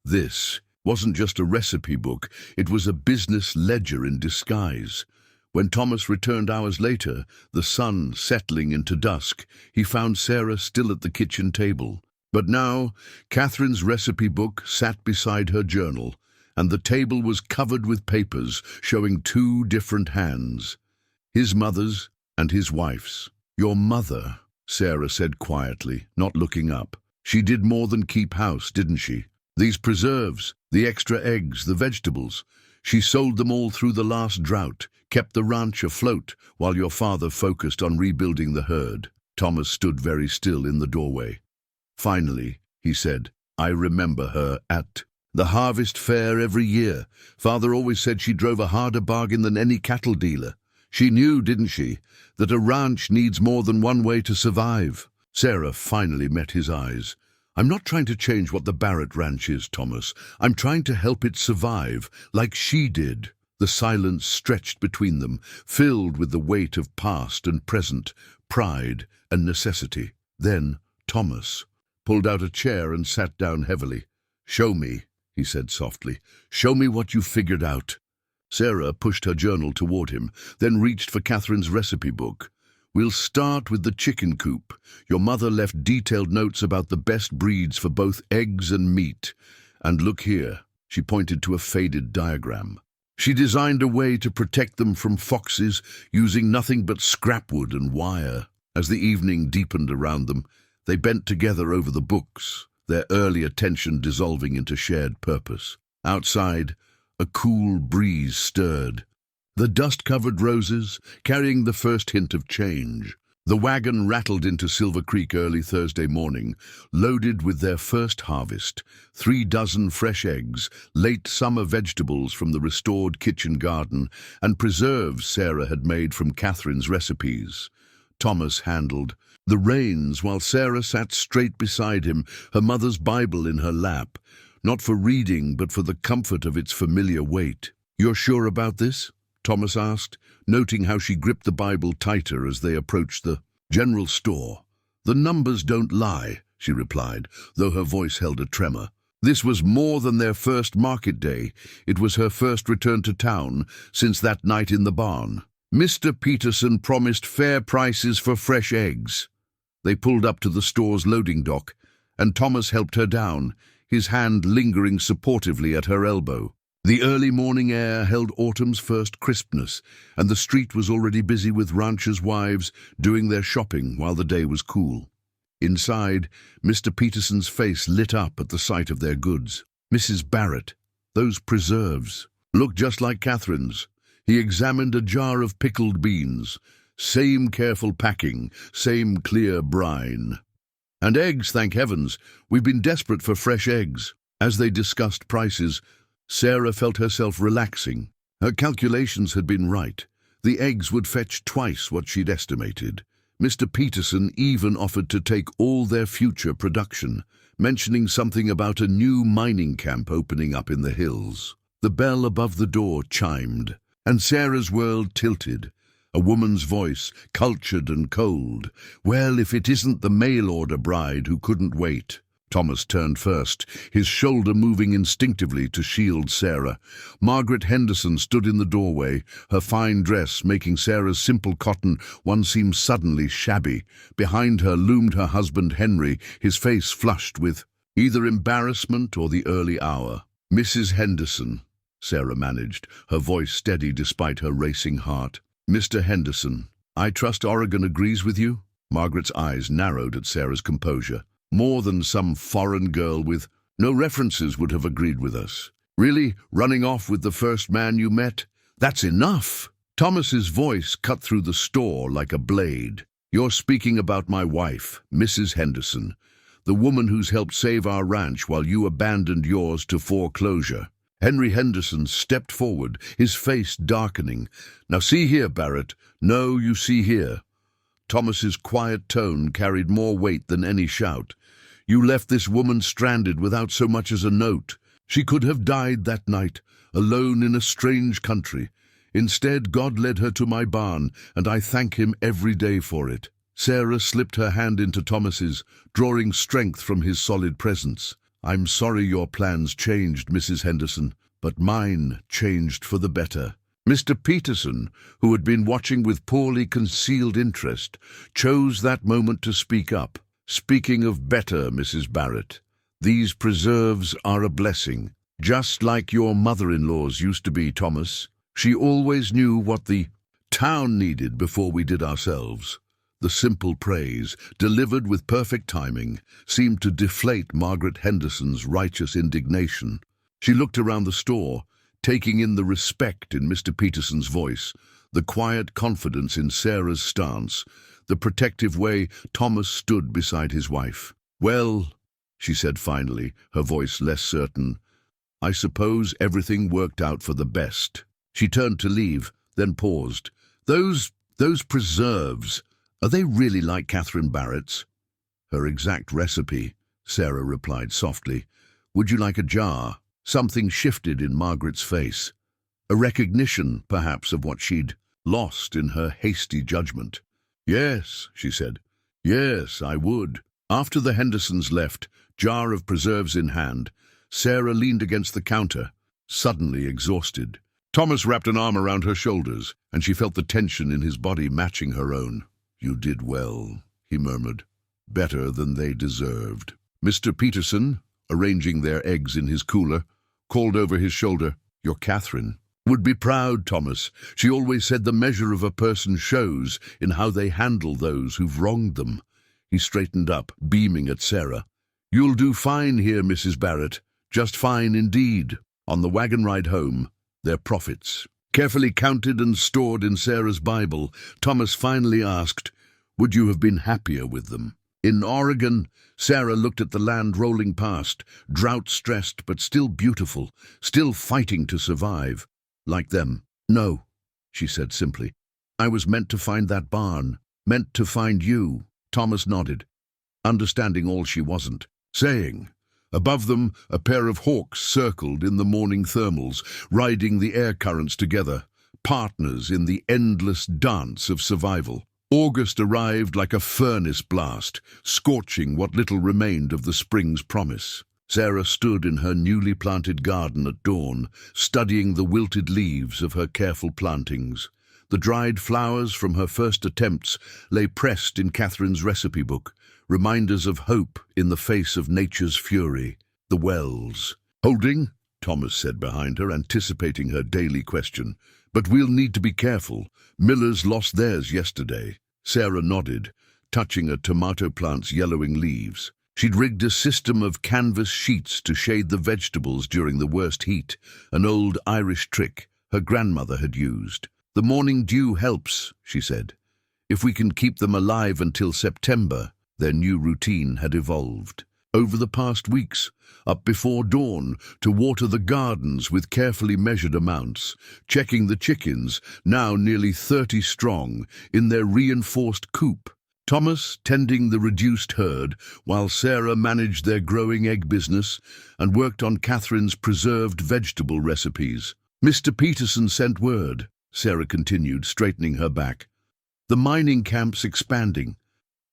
This wasn't just a recipe book, it was a business ledger in disguise. When Thomas returned hours later, the sun settling into dusk, he found Sarah still at the kitchen table. But now, Catherine's recipe book sat beside her journal, and the table was covered with papers showing two different hands, his mother's and his wife's. Your mother, Sarah said quietly, not looking up. She did more than keep house, didn't she? These preserves, the extra eggs, the vegetables. She sold them all through the last drought, kept the ranch afloat, while your father focused on rebuilding the herd. Thomas stood very still in the doorway. Finally, he said, I remember her at the harvest fair every year. Father always said she drove a harder bargain than any cattle dealer. She knew, didn't she, that a ranch needs more than one way to survive. Sarah finally met his eyes. I'm not trying to change what the Barrett Ranch is, Thomas. I'm trying to help it survive, like she did. The silence stretched between them, filled with the weight of past and present, pride and necessity. Then Thomas pulled out a chair and sat down heavily. Show me, he said softly. Show me what you figured out. Sarah pushed her journal toward him, then reached for Catherine's recipe book. We'll start with the chicken coop. Your mother left detailed notes about the best breeds for both eggs and meat. And look here, she pointed to a faded diagram. She designed a way to protect them from foxes using nothing but scrapwood and wire. As the evening deepened around them, they bent together over the books, their early attention dissolving into shared purpose. Outside, a cool breeze stirred. The dust-covered roses, carrying the first hint of change. The wagon rattled into Silver Creek early Thursday morning, loaded with their first harvest, 3 dozen fresh eggs, late summer vegetables from the restored kitchen garden, and preserves Sarah had made from Catherine's recipes. Thomas handled the reins while Sarah sat straight beside him, her mother's Bible in her lap, not for reading but for the comfort of its familiar weight. You're sure about this? Thomas asked, noting how she gripped the Bible tighter as they approached the general store. The numbers don't lie, she replied, though her voice held a tremor. This was more than their first market day. It was her first return to town since that night in the barn. Mr. Peterson promised fair prices for fresh eggs. They pulled up to the store's loading dock, and Thomas helped her down, his hand lingering supportively at her elbow. The early morning air held autumn's first crispness, and the street was already busy with ranchers' wives doing their shopping while the day was cool. Inside, Mr. Peterson's face lit up at the sight of their goods. Mrs. Barrett, those preserves, looked just like Catherine's. He examined a jar of pickled beans. Same careful packing, same clear brine. And eggs, thank heavens. We've been desperate for fresh eggs. As they discussed prices, Sarah felt herself relaxing. Her calculations had been right. The eggs would fetch twice what she'd estimated. Mr. Peterson even offered to take all their future production, mentioning something about a new mining camp opening up in the hills. The bell above the door chimed, and Sarah's world tilted. A woman's voice, cultured and cold. Well, if it isn't the mail-order bride who couldn't wait. Thomas turned first, his shoulder moving instinctively to shield Sarah. Margaret Henderson stood in the doorway, her fine dress making Sarah's simple cotton one seem suddenly shabby. Behind her loomed her husband Henry, his face flushed with either embarrassment or the early hour. "Mrs. Henderson," Sarah managed, her voice steady despite her racing heart. "Mr. Henderson, I trust Oregon agrees with you?" Margaret's eyes narrowed at Sarah's composure. "More than some foreign girl with no references would have agreed with us. Really, running off with the first man you met? That's enough!" Thomas's voice cut through the store like a blade. "You're speaking about my wife, Mrs. Henderson, the woman who's helped save our ranch while you abandoned yours to foreclosure." Henry Henderson stepped forward, his face darkening. "Now see here, Barrett. No, you see here." Thomas's quiet tone carried more weight than any shout. "You left this woman stranded without so much as a note. She could have died that night, alone in a strange country. Instead, God led her to my barn, and I thank him every day for it." Sarah slipped her hand into Thomas's, drawing strength from his solid presence. "I'm sorry your plans changed, Mrs. Henderson, but mine changed for the better." Mr. Peterson, who had been watching with poorly concealed interest, chose that moment to speak up. "Speaking of better, Mrs. Barrett, these preserves are a blessing, just like your mother-in-law's used to be, Thomas. She always knew what the town needed before we did ourselves." The simple praise, delivered with perfect timing, seemed to deflate Margaret Henderson's righteous indignation. She looked around the store, taking in the respect in Mr. Peterson's voice, the quiet confidence in Sarah's stance, the protective way Thomas stood beside his wife. "Well," she said finally, her voice less certain, "I suppose everything worked out for the best." She turned to leave, then paused. Those preserves, are they really like Catherine Barrett's?" "Her exact recipe," Sarah replied softly. "Would you like a jar?" Something shifted in Margaret's face. A recognition, perhaps, of what she'd lost in her hasty judgment. "Yes," she said. "Yes, I would." After the Hendersons left, jar of preserves in hand, Sarah leaned against the counter, suddenly exhausted. Thomas wrapped an arm around her shoulders, and she felt the tension in his body matching her own. "You did well," he murmured. "Better than they deserved." Mr. Peterson, arranging their eggs in his cooler, called over his shoulder, "Your Catherine would be proud, Thomas. She always said the measure of a person shows in how they handle those who've wronged them." He straightened up, beaming at Sarah. "You'll do fine here, Mrs. Barrett. Just fine indeed." On the wagon ride home, their profits, carefully counted and stored in Sarah's Bible, Thomas finally asked, "Would you have been happier with them?" In Oregon, Sarah looked at the land rolling past, drought-stressed but still beautiful, still fighting to survive. Like them. "No," she said simply. "I was meant to find that barn, meant to find you." Thomas nodded, understanding all she wasn't saying. Above them, a pair of hawks circled in the morning thermals, riding the air currents together, partners in the endless dance of survival. August arrived like a furnace blast, scorching what little remained of the spring's promise. Sarah stood in her newly planted garden at dawn, studying the wilted leaves of her careful plantings. The dried flowers from her first attempts lay pressed in Catherine's recipe book, reminders of hope in the face of nature's fury. The wells. "Holding," Thomas said behind her, anticipating her daily question. "But we'll need to be careful. Miller's lost theirs yesterday." Sarah nodded, touching a tomato plant's yellowing leaves. She'd rigged a system of canvas sheets to shade the vegetables during the worst heat, an old Irish trick her grandmother had used. "The morning dew helps," she said. "If we can keep them alive until September." Their new routine had evolved. Over the past weeks, up before dawn, to water the gardens with carefully measured amounts, checking the chickens, now nearly 30 strong, in their reinforced coop. Thomas tending the reduced herd, while Sarah managed their growing egg business and worked on Catherine's preserved vegetable recipes. "Mr. Peterson sent word," Sarah continued, straightening her back. "The mining camp's expanding.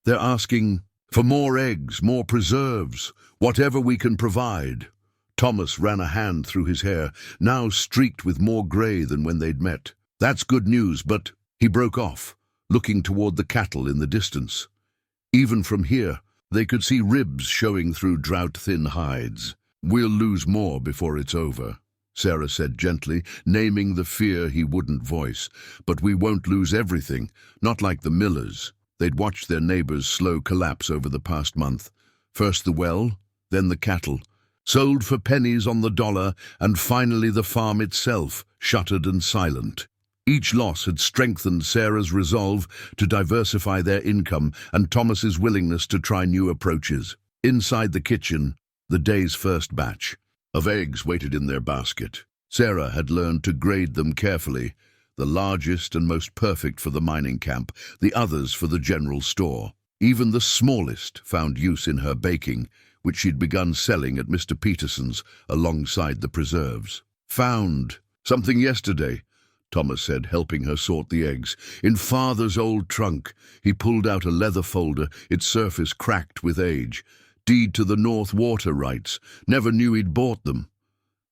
They're asking For more eggs, more preserves, whatever we can provide. Thomas ran a hand through his hair, now streaked with more grey than when they'd met. That's good news, but he broke off, looking toward the cattle in the distance. Even from here, they could see ribs showing through drought-thin hides. We'll lose more before it's over, Sarah said gently, naming the fear he wouldn't voice. But we won't lose everything, not like the Millers. They'd watched their neighbors' slow collapse over the past month. First the well, then the cattle. Sold for pennies on the dollar, and finally the farm itself, shuttered and silent. Each loss had strengthened Sarah's resolve to diversify their income and Thomas's willingness to try new approaches. Inside the kitchen, the day's first batch of eggs waited in their basket. Sarah had learned to grade them carefully, the largest and most perfect for the mining camp, the others for the general store. Even the smallest found use in her baking, which she'd begun selling at Mr. Peterson's alongside the preserves. Found something yesterday, Thomas said, helping her sort the eggs. In Father's old trunk. He pulled out a leather folder, its surface cracked with age. Deed to the North water rights. Never knew he'd bought them.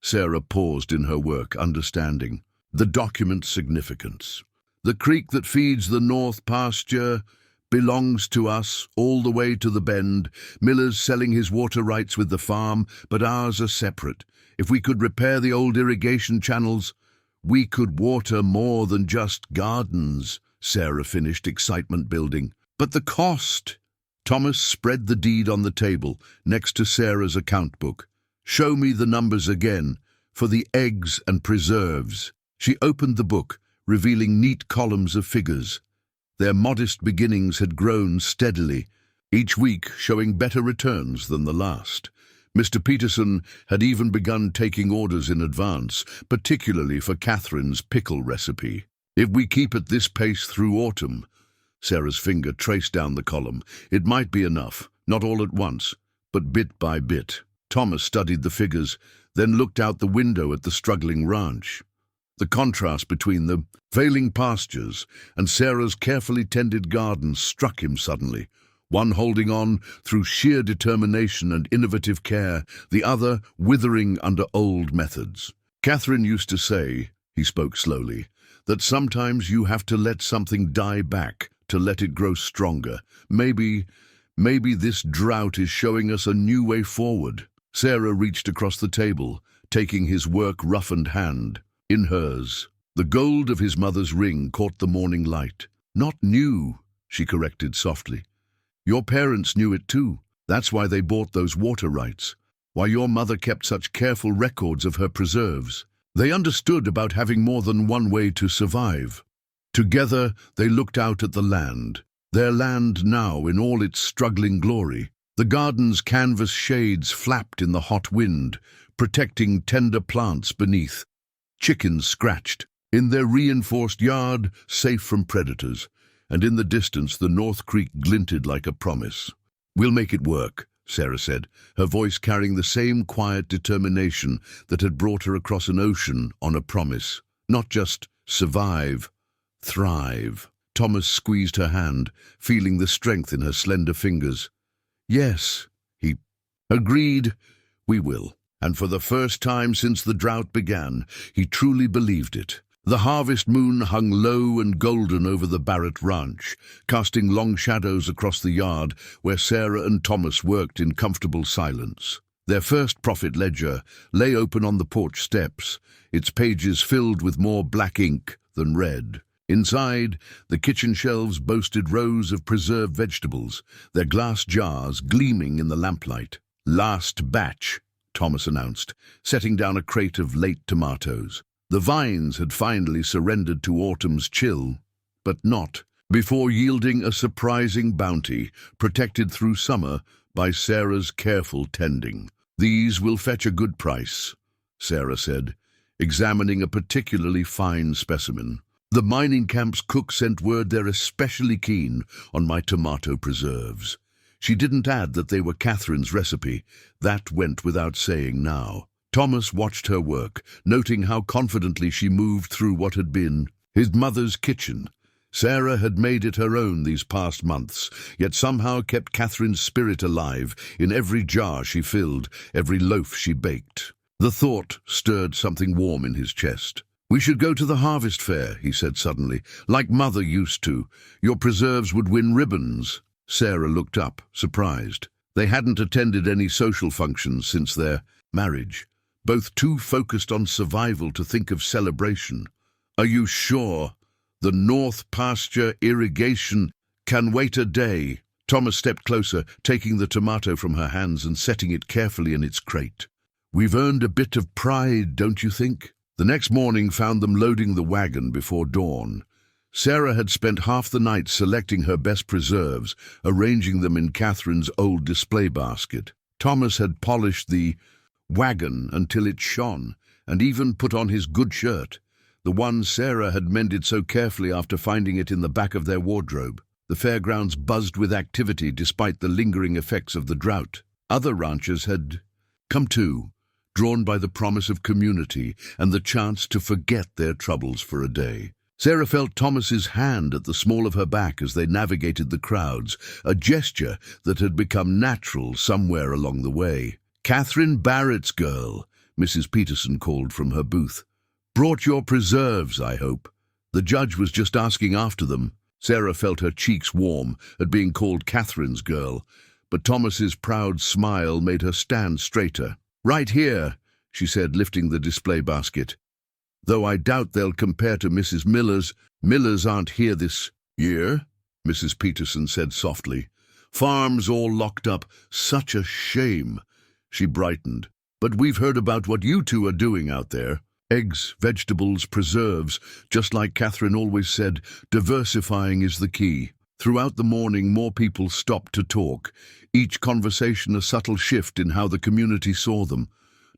Sarah paused in her work, understanding the document's significance. The creek that feeds the North pasture belongs to us all the way to the bend. Miller's selling his water rights with the farm, but ours are separate. If we could repair the old irrigation channels, we could water more than just gardens, Sarah finished, excitement building. But the cost? Thomas spread the deed on the table, next to Sarah's account book. Show me the numbers again, for the eggs and preserves. She opened the book, revealing neat columns of figures. Their modest beginnings had grown steadily, each week showing better returns than the last. Mr. Peterson had even begun taking orders in advance, particularly for Catherine's pickle recipe. If we keep at this pace through autumn, Sarah's finger traced down the column, it might be enough, not all at once, but bit by bit. Thomas studied the figures, then looked out the window at the struggling ranch. The contrast between the failing pastures and Sarah's carefully tended gardens struck him suddenly, one holding on through sheer determination and innovative care, the other withering under old methods. Catherine used to say, he spoke slowly, that sometimes you have to let something die back to let it grow stronger. Maybe this drought is showing us a new way forward. Sarah reached across the table, taking his work-roughened hand in hers. The gold of his mother's ring caught the morning light. Not new, she corrected softly. Your parents knew it too. That's why they bought those water rights. Why your mother kept such careful records of her preserves. They understood about having more than one way to survive. Together they looked out at the land, their land now in all its struggling glory. The garden's canvas shades flapped in the hot wind, protecting tender plants beneath. Chickens scratched, in their reinforced yard, safe from predators, and in the distance the North Creek glinted like a promise. We'll make it work, Sarah said, her voice carrying the same quiet determination that had brought her across an ocean on a promise. Not just survive, thrive. Thomas squeezed her hand, feeling the strength in her slender fingers. Yes, he agreed, we will. And for the first time since the drought began, he truly believed it. The harvest moon hung low and golden over the Barrett ranch, casting long shadows across the yard where Sarah and Thomas worked in comfortable silence. Their first profit ledger lay open on the porch steps, its pages filled with more black ink than red. Inside, the kitchen shelves boasted rows of preserved vegetables, their glass jars gleaming in the lamplight. Last batch, Thomas announced, setting down a crate of late tomatoes. The vines had finally surrendered to autumn's chill, but not before yielding a surprising bounty, protected through summer by Sarah's careful tending. These will fetch a good price, Sarah said, examining a particularly fine specimen. The mining camp's cook sent word they're especially keen on my tomato preserves. She didn't add that they were Catherine's recipe. That went without saying now. Thomas watched her work, noting how confidently she moved through what had been his mother's kitchen, Sarah had made it her own these past months, yet somehow kept Catherine's spirit alive in every jar she filled, every loaf she baked. The thought stirred something warm in his chest. "We should go to the harvest fair," he said suddenly, "like Mother used to. Your preserves would win ribbons." Sarah looked up, surprised. They hadn't attended any social functions since their marriage, both too focused on survival to think of celebration. "Are you sure? The North Pasture irrigation can wait a day." Thomas stepped closer, taking the tomato from her hands and setting it carefully in its crate. "We've earned a bit of pride, don't you think?" The next morning found them loading the wagon before dawn. Sarah had spent half the night selecting her best preserves, arranging them in Catherine's old display basket. Thomas had polished the wagon until it shone, and even put on his good shirt, the one Sarah had mended so carefully after finding it in the back of their wardrobe. The fairgrounds buzzed with activity despite the lingering effects of the drought. Other ranchers had come too, drawn by the promise of community and the chance to forget their troubles for a day. Sarah felt Thomas's hand at the small of her back as they navigated the crowds, a gesture that had become natural somewhere along the way. "Catherine Barrett's girl," Mrs. Peterson called from her booth. "Brought your preserves, I hope." The judge was just asking after them. Sarah felt her cheeks warm at being called Catherine's girl, but Thomas's proud smile made her stand straighter. "Right here," she said, lifting the display basket. "Though I doubt they'll compare to Mrs. Miller's. Millers aren't here this year," Mrs. Peterson said softly. "Farms all locked up. Such a shame." She brightened. "But we've heard about what you two are doing out there. Eggs, vegetables, preserves. Just like Catherine always said, diversifying is the key." Throughout the morning, more people stopped to talk, each conversation a subtle shift in how the community saw them.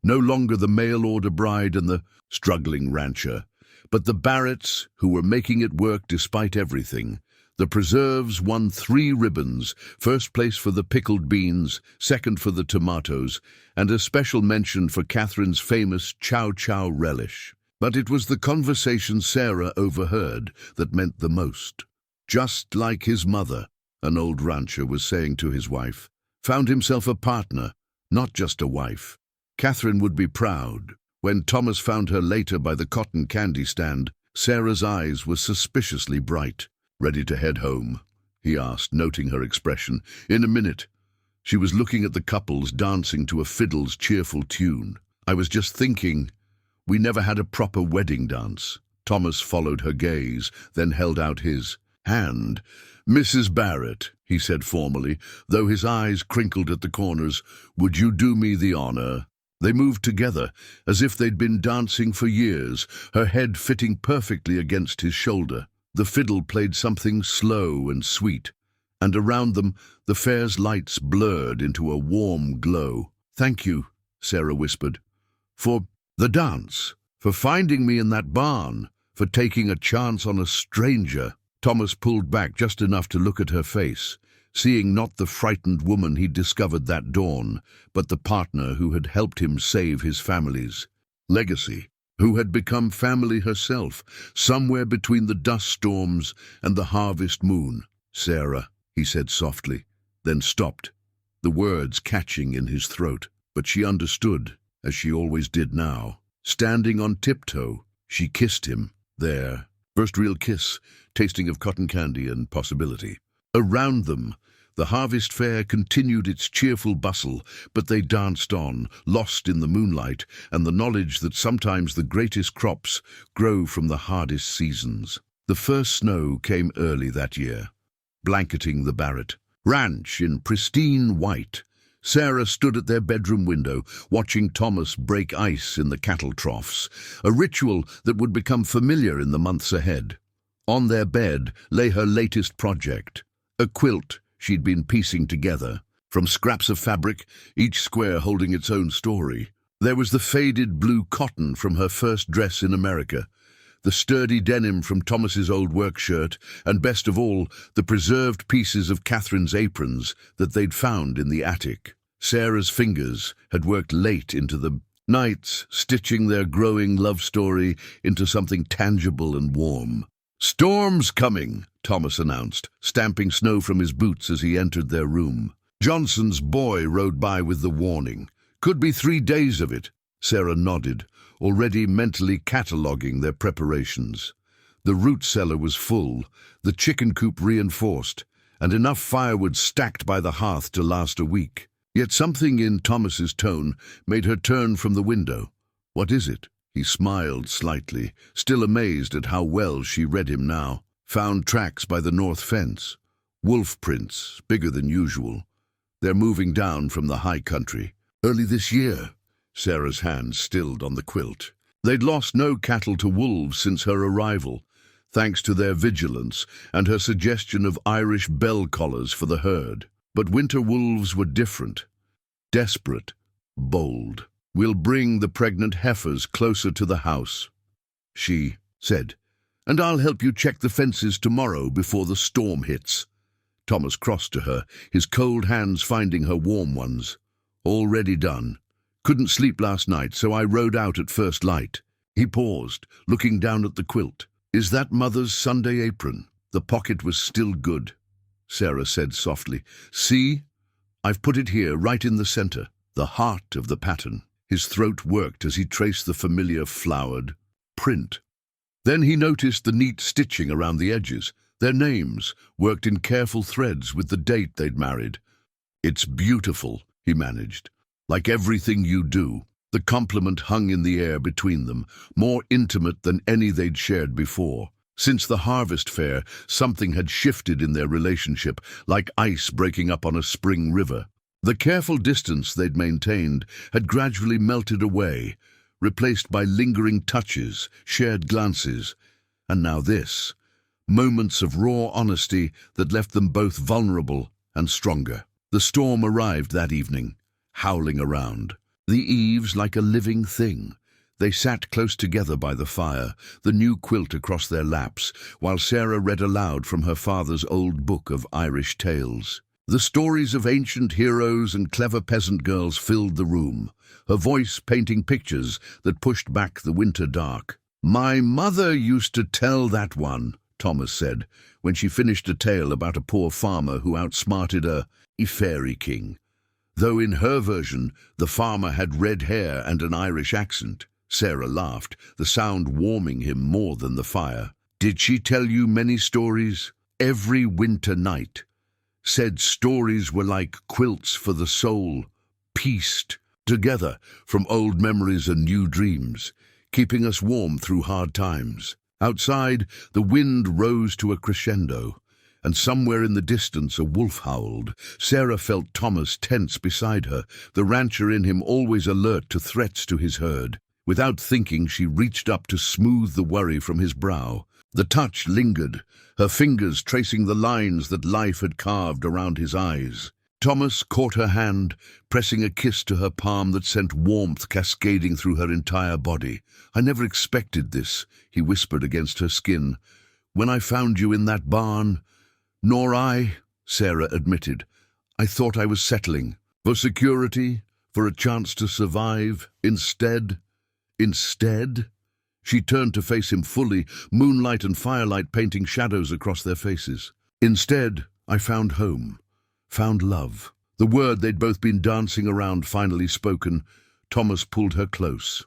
No longer the mail-order bride and the struggling rancher, but the Barretts who were making it work despite everything. The preserves won 3 ribbons, first place for the pickled beans, second for the tomatoes, and a special mention for Catherine's famous chow chow relish. But it was the conversation Sarah overheard that meant the most. "Just like his mother," an old rancher was saying to his wife, "found himself a partner, not just a wife." Catherine would be proud. When Thomas found her later by the cotton candy stand, Sarah's eyes were suspiciously bright. "Ready to head home?" he asked, noting her expression. "In a minute." She was looking at the couples dancing to a fiddle's cheerful tune. "I was just thinking, we never had a proper wedding dance." Thomas followed her gaze, then held out his hand. "Mrs. Barrett," he said formally, though his eyes crinkled at the corners, "would you do me the honor?" They moved together, as if they'd been dancing for years, her head fitting perfectly against his shoulder. The fiddle played something slow and sweet, and around them the fair's lights blurred into a warm glow. "Thank you," Sarah whispered, "for the dance, for finding me in that barn, for taking a chance on a stranger." Thomas pulled back just enough to look at her face, seeing not the frightened woman he'd discovered that dawn, but the partner who had helped him save his family's legacy, who had become family herself, somewhere between the dust storms and the harvest moon. "Sarah," he said softly, then stopped, the words catching in his throat. But she understood, as she always did now. Standing on tiptoe, she kissed him, there. First real kiss, tasting of cotton candy and possibility. Around them, the harvest fair continued its cheerful bustle, but they danced on, lost in the moonlight and the knowledge that sometimes the greatest crops grow from the hardest seasons. The first snow came early that year, blanketing the Barrett ranch in pristine white. Sarah stood at their bedroom window, watching Thomas break ice in the cattle troughs, a ritual that would become familiar in the months ahead. On their bed lay her latest project, a quilt she'd been piecing together, from scraps of fabric, each square holding its own story. There was the faded blue cotton from her first dress in America, the sturdy denim from Thomas's old work shirt, and best of all, the preserved pieces of Catherine's aprons that they'd found in the attic. Sarah's fingers had worked late into the nights, stitching their growing love story into something tangible and warm. "Storm's coming," Thomas announced, stamping snow from his boots as he entered their room. Johnson's boy rode by with the warning. "Could be 3 days of it." Sarah nodded, already mentally cataloguing their preparations. The root cellar was full, the chicken coop reinforced, and enough firewood stacked by the hearth to last a week. Yet something in Thomas's tone made her turn from the window. "What is it?" He smiled slightly, still amazed at how well she read him now. "Found tracks by the north fence. Wolf prints, bigger than usual. They're moving down from the high country. Early this year." Sarah's hand stilled on the quilt. They'd lost no cattle to wolves since her arrival, thanks to their vigilance and her suggestion of Irish bell collars for the herd. But winter wolves were different. Desperate, bold. "We'll bring the pregnant heifers closer to the house," she said, "and I'll help you check the fences tomorrow before the storm hits." Thomas crossed to her, his cold hands finding her warm ones. "Already done. Couldn't sleep last night, so I rode out at first light." He paused, looking down at the quilt. "Is that Mother's Sunday apron?" The pocket was still good. Sarah said softly, "See? I've put it here, right in the center, the heart of the pattern." His throat worked as he traced the familiar flowered print. Then he noticed the neat stitching around the edges, their names, worked in careful threads with the date they'd married. "It's beautiful," he managed. "Like everything you do." The compliment hung in the air between them, more intimate than any they'd shared before. Since the harvest fair, something had shifted in their relationship, like ice breaking up on a spring river. The careful distance they'd maintained had gradually melted away, replaced by lingering touches, shared glances, and now this, moments of raw honesty that left them both vulnerable and stronger. The storm arrived that evening, howling around. The eaves like a living thing. They sat close together by the fire, the new quilt across their laps, while Sarah read aloud from her father's old book of Irish tales. The stories of ancient heroes and clever peasant girls filled the room, her voice painting pictures that pushed back the winter dark. "My mother used to tell that one," Thomas said, when she finished a tale about a poor farmer who outsmarted a fairy king. Though in her version, the farmer had red hair and an Irish accent. Sarah laughed, the sound warming him more than the fire. "Did she tell you many stories?" "Every winter night. Said stories were like quilts for the soul, pieced together from old memories and new dreams, keeping us warm through hard times." Outside, the wind rose to a crescendo, and somewhere in the distance a wolf howled. Sarah felt Thomas tense beside her, the rancher in him always alert to threats to his herd. Without thinking, she reached up to smooth the worry from his brow. The touch lingered, her fingers tracing the lines that life had carved around his eyes. Thomas caught her hand, pressing a kiss to her palm that sent warmth cascading through her entire body. "I never expected this," he whispered against her skin. "When I found you in that barn—" "Nor I," Sarah admitted. "I thought I was settling. For security, for a chance to survive. Instead..." She turned to face him fully, moonlight and firelight painting shadows across their faces. "Instead, I found home, found love." The word they'd both been dancing around finally spoken, Thomas pulled her close.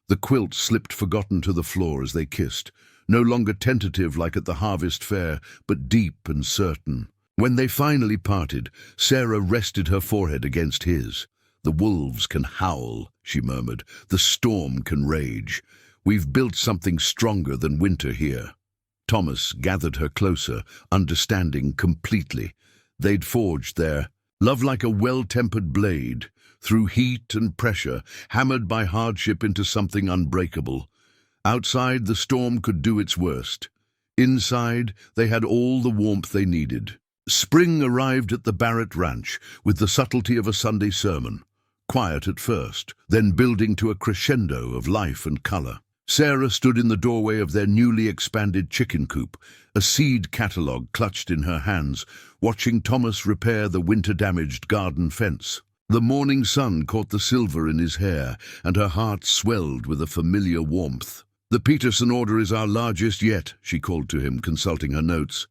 The quilt slipped forgotten to the floor as they kissed, no longer tentative like at the harvest fair, but deep and certain. When they finally parted, Sarah rested her forehead against his. "The wolves can howl," she murmured. "The storm can rage. We've built something stronger than winter here." Thomas gathered her closer, understanding completely. They'd forged their love like a well-tempered blade, through heat and pressure, hammered by hardship into something unbreakable. Outside, the storm could do its worst. Inside, they had all the warmth they needed. Spring arrived at the Barrett Ranch with the subtlety of a Sunday sermon. Quiet at first, then building to a crescendo of life and color. Sarah stood in the doorway of their newly expanded chicken coop, a seed catalogue clutched in her hands, watching Thomas repair the winter-damaged garden fence. The morning sun caught the silver in his hair, and her heart swelled with a familiar warmth. "The Peterson order is our largest yet," she called to him, consulting her notes.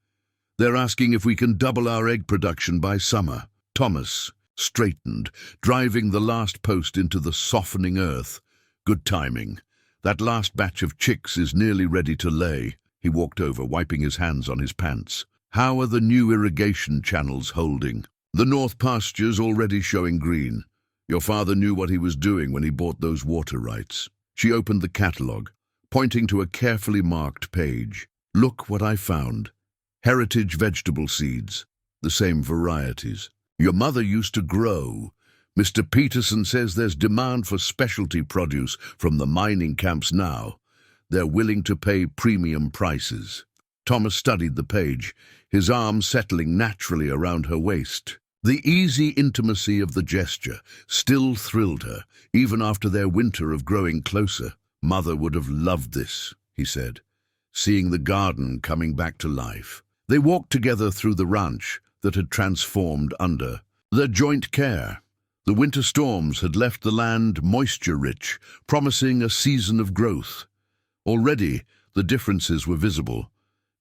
"They're asking if we can double our egg production by summer." Thomas straightened, driving the last post into the softening earth. "Good timing. That last batch of chicks is nearly ready to lay." He walked over, wiping his hands on his pants. "How are the new irrigation channels holding?" "The north pasture's already showing green. Your father knew what he was doing when he bought those water rights." She opened the catalogue, pointing to a carefully marked page. "Look what I found. Heritage vegetable seeds, the same varieties your mother used to grow. Mr. Peterson says there's demand for specialty produce from the mining camps now. They're willing to pay premium prices." Thomas studied the page, his arm settling naturally around her waist. The easy intimacy of the gesture still thrilled her, even after their winter of growing closer. "Mother would have loved this," he said, seeing the garden coming back to life. They walked together through the ranch that had transformed under their joint care. The winter storms had left the land moisture-rich, promising a season of growth. Already, the differences were visible.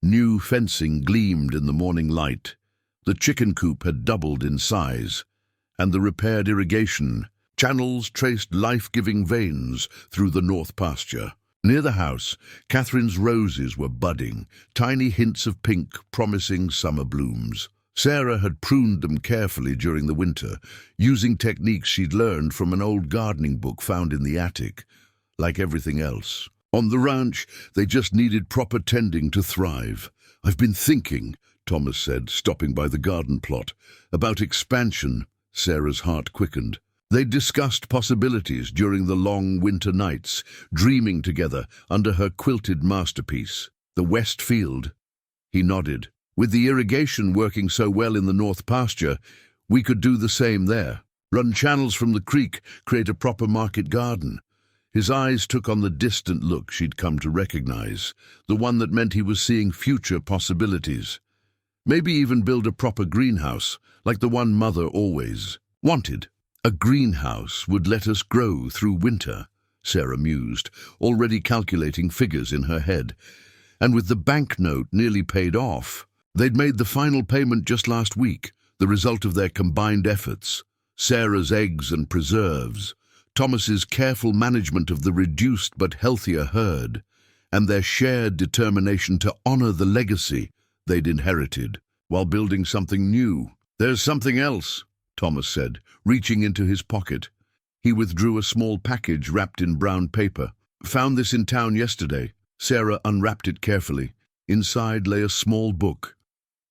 New fencing gleamed in the morning light. The chicken coop had doubled in size, and the repaired irrigation channels traced life-giving veins through the north pasture. Near the house, Catherine's roses were budding, tiny hints of pink promising summer blooms. Sarah had pruned them carefully during the winter, using techniques she'd learned from an old gardening book found in the attic. Like everything else, on the ranch, they just needed proper tending to thrive. "I've been thinking," Thomas said, stopping by the garden plot, "about expansion." Sarah's heart quickened. They discussed possibilities during the long winter nights, dreaming together under her quilted masterpiece, the West Field. He nodded. "With the irrigation working so well in the north pasture, we could do the same there. Run channels from the creek, create a proper market garden." His eyes took on the distant look she'd come to recognize, the one that meant he was seeing future possibilities. Maybe even build a proper greenhouse, like the one Mother always wanted. "A greenhouse would let us grow through winter," Sarah mused, already calculating figures in her head. And with the banknote nearly paid off, they'd made the final payment just last week, the result of their combined efforts. Sarah's eggs and preserves, Thomas's careful management of the reduced but healthier herd, and their shared determination to honor the legacy they'd inherited while building something new. "There's something else," Thomas said, reaching into his pocket. He withdrew a small package wrapped in brown paper. "Found this in town yesterday." Sarah unwrapped it carefully. Inside lay a small book.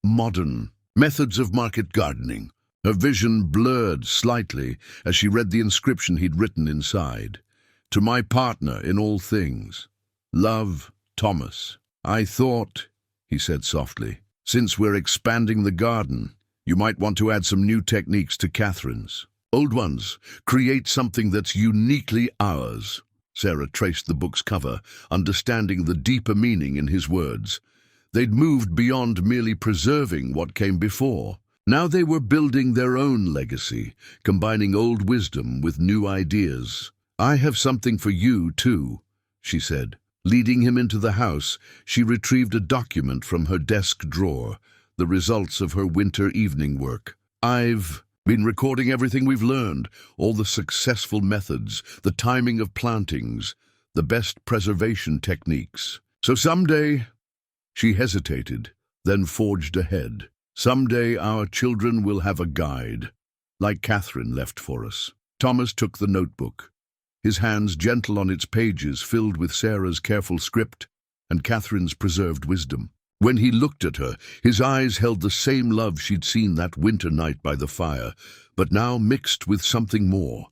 "Modern Methods of Market Gardening." Her vision blurred slightly as she read the inscription he'd written inside. "To my partner in all things. Love, Thomas." "I thought," he said softly, "since we're expanding the garden, you might want to add some new techniques to Catherine's. Old ones, create something that's uniquely ours." Sarah traced the book's cover, understanding the deeper meaning in his words. They'd moved beyond merely preserving what came before. Now they were building their own legacy, combining old wisdom with new ideas. "I have something for you, too," she said. Leading him into the house, she retrieved a document from her desk drawer, the results of her winter evening work. "I've been recording everything we've learned, all the successful methods, the timing of plantings, the best preservation techniques. So someday," she hesitated, then forged ahead, "someday our children will have a guide, like Catherine left for us." Thomas took the notebook, his hands gentle on its pages filled with Sarah's careful script and Catherine's preserved wisdom. When he looked at her, his eyes held the same love she'd seen that winter night by the fire, but now mixed with something more,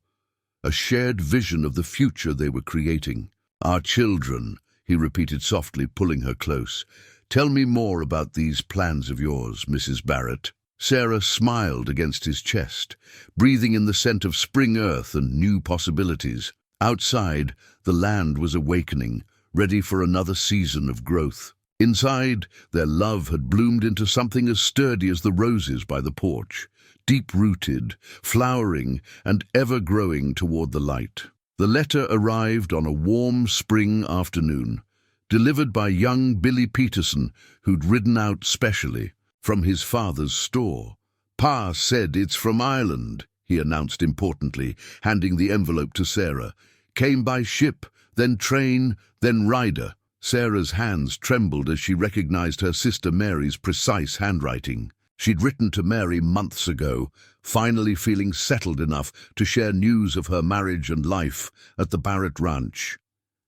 a shared vision of the future they were creating. "Our children," he repeated softly, pulling her close. "Tell me more about these plans of yours, Mrs. Barrett." Sarah smiled against his chest, breathing in the scent of spring earth and new possibilities. Outside, the land was awakening, ready for another season of growth. Inside, their love had bloomed into something as sturdy as the roses by the porch, deep-rooted, flowering, and ever growing toward the light. The letter arrived on a warm spring afternoon, delivered by young Billy Peterson, who'd ridden out specially from his father's store. "Pa said it's from Ireland," he announced importantly, handing the envelope to Sarah. "Came by ship, then train, then rider." Sarah's hands trembled as she recognized her sister Mary's precise handwriting. She'd written to Mary months ago, finally feeling settled enough to share news of her marriage and life at the Barrett Ranch.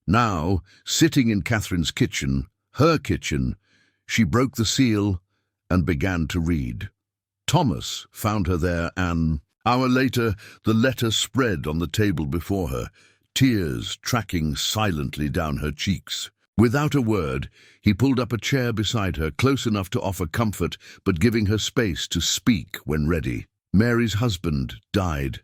Now, sitting in Catherine's kitchen, her kitchen, she broke the seal and began to read. Thomas found her there an hour later. The letter spread on the table before her, tears tracking silently down her cheeks. Without a word, he pulled up a chair beside her, close enough to offer comfort, but giving her space to speak when ready. "Mary's husband died,"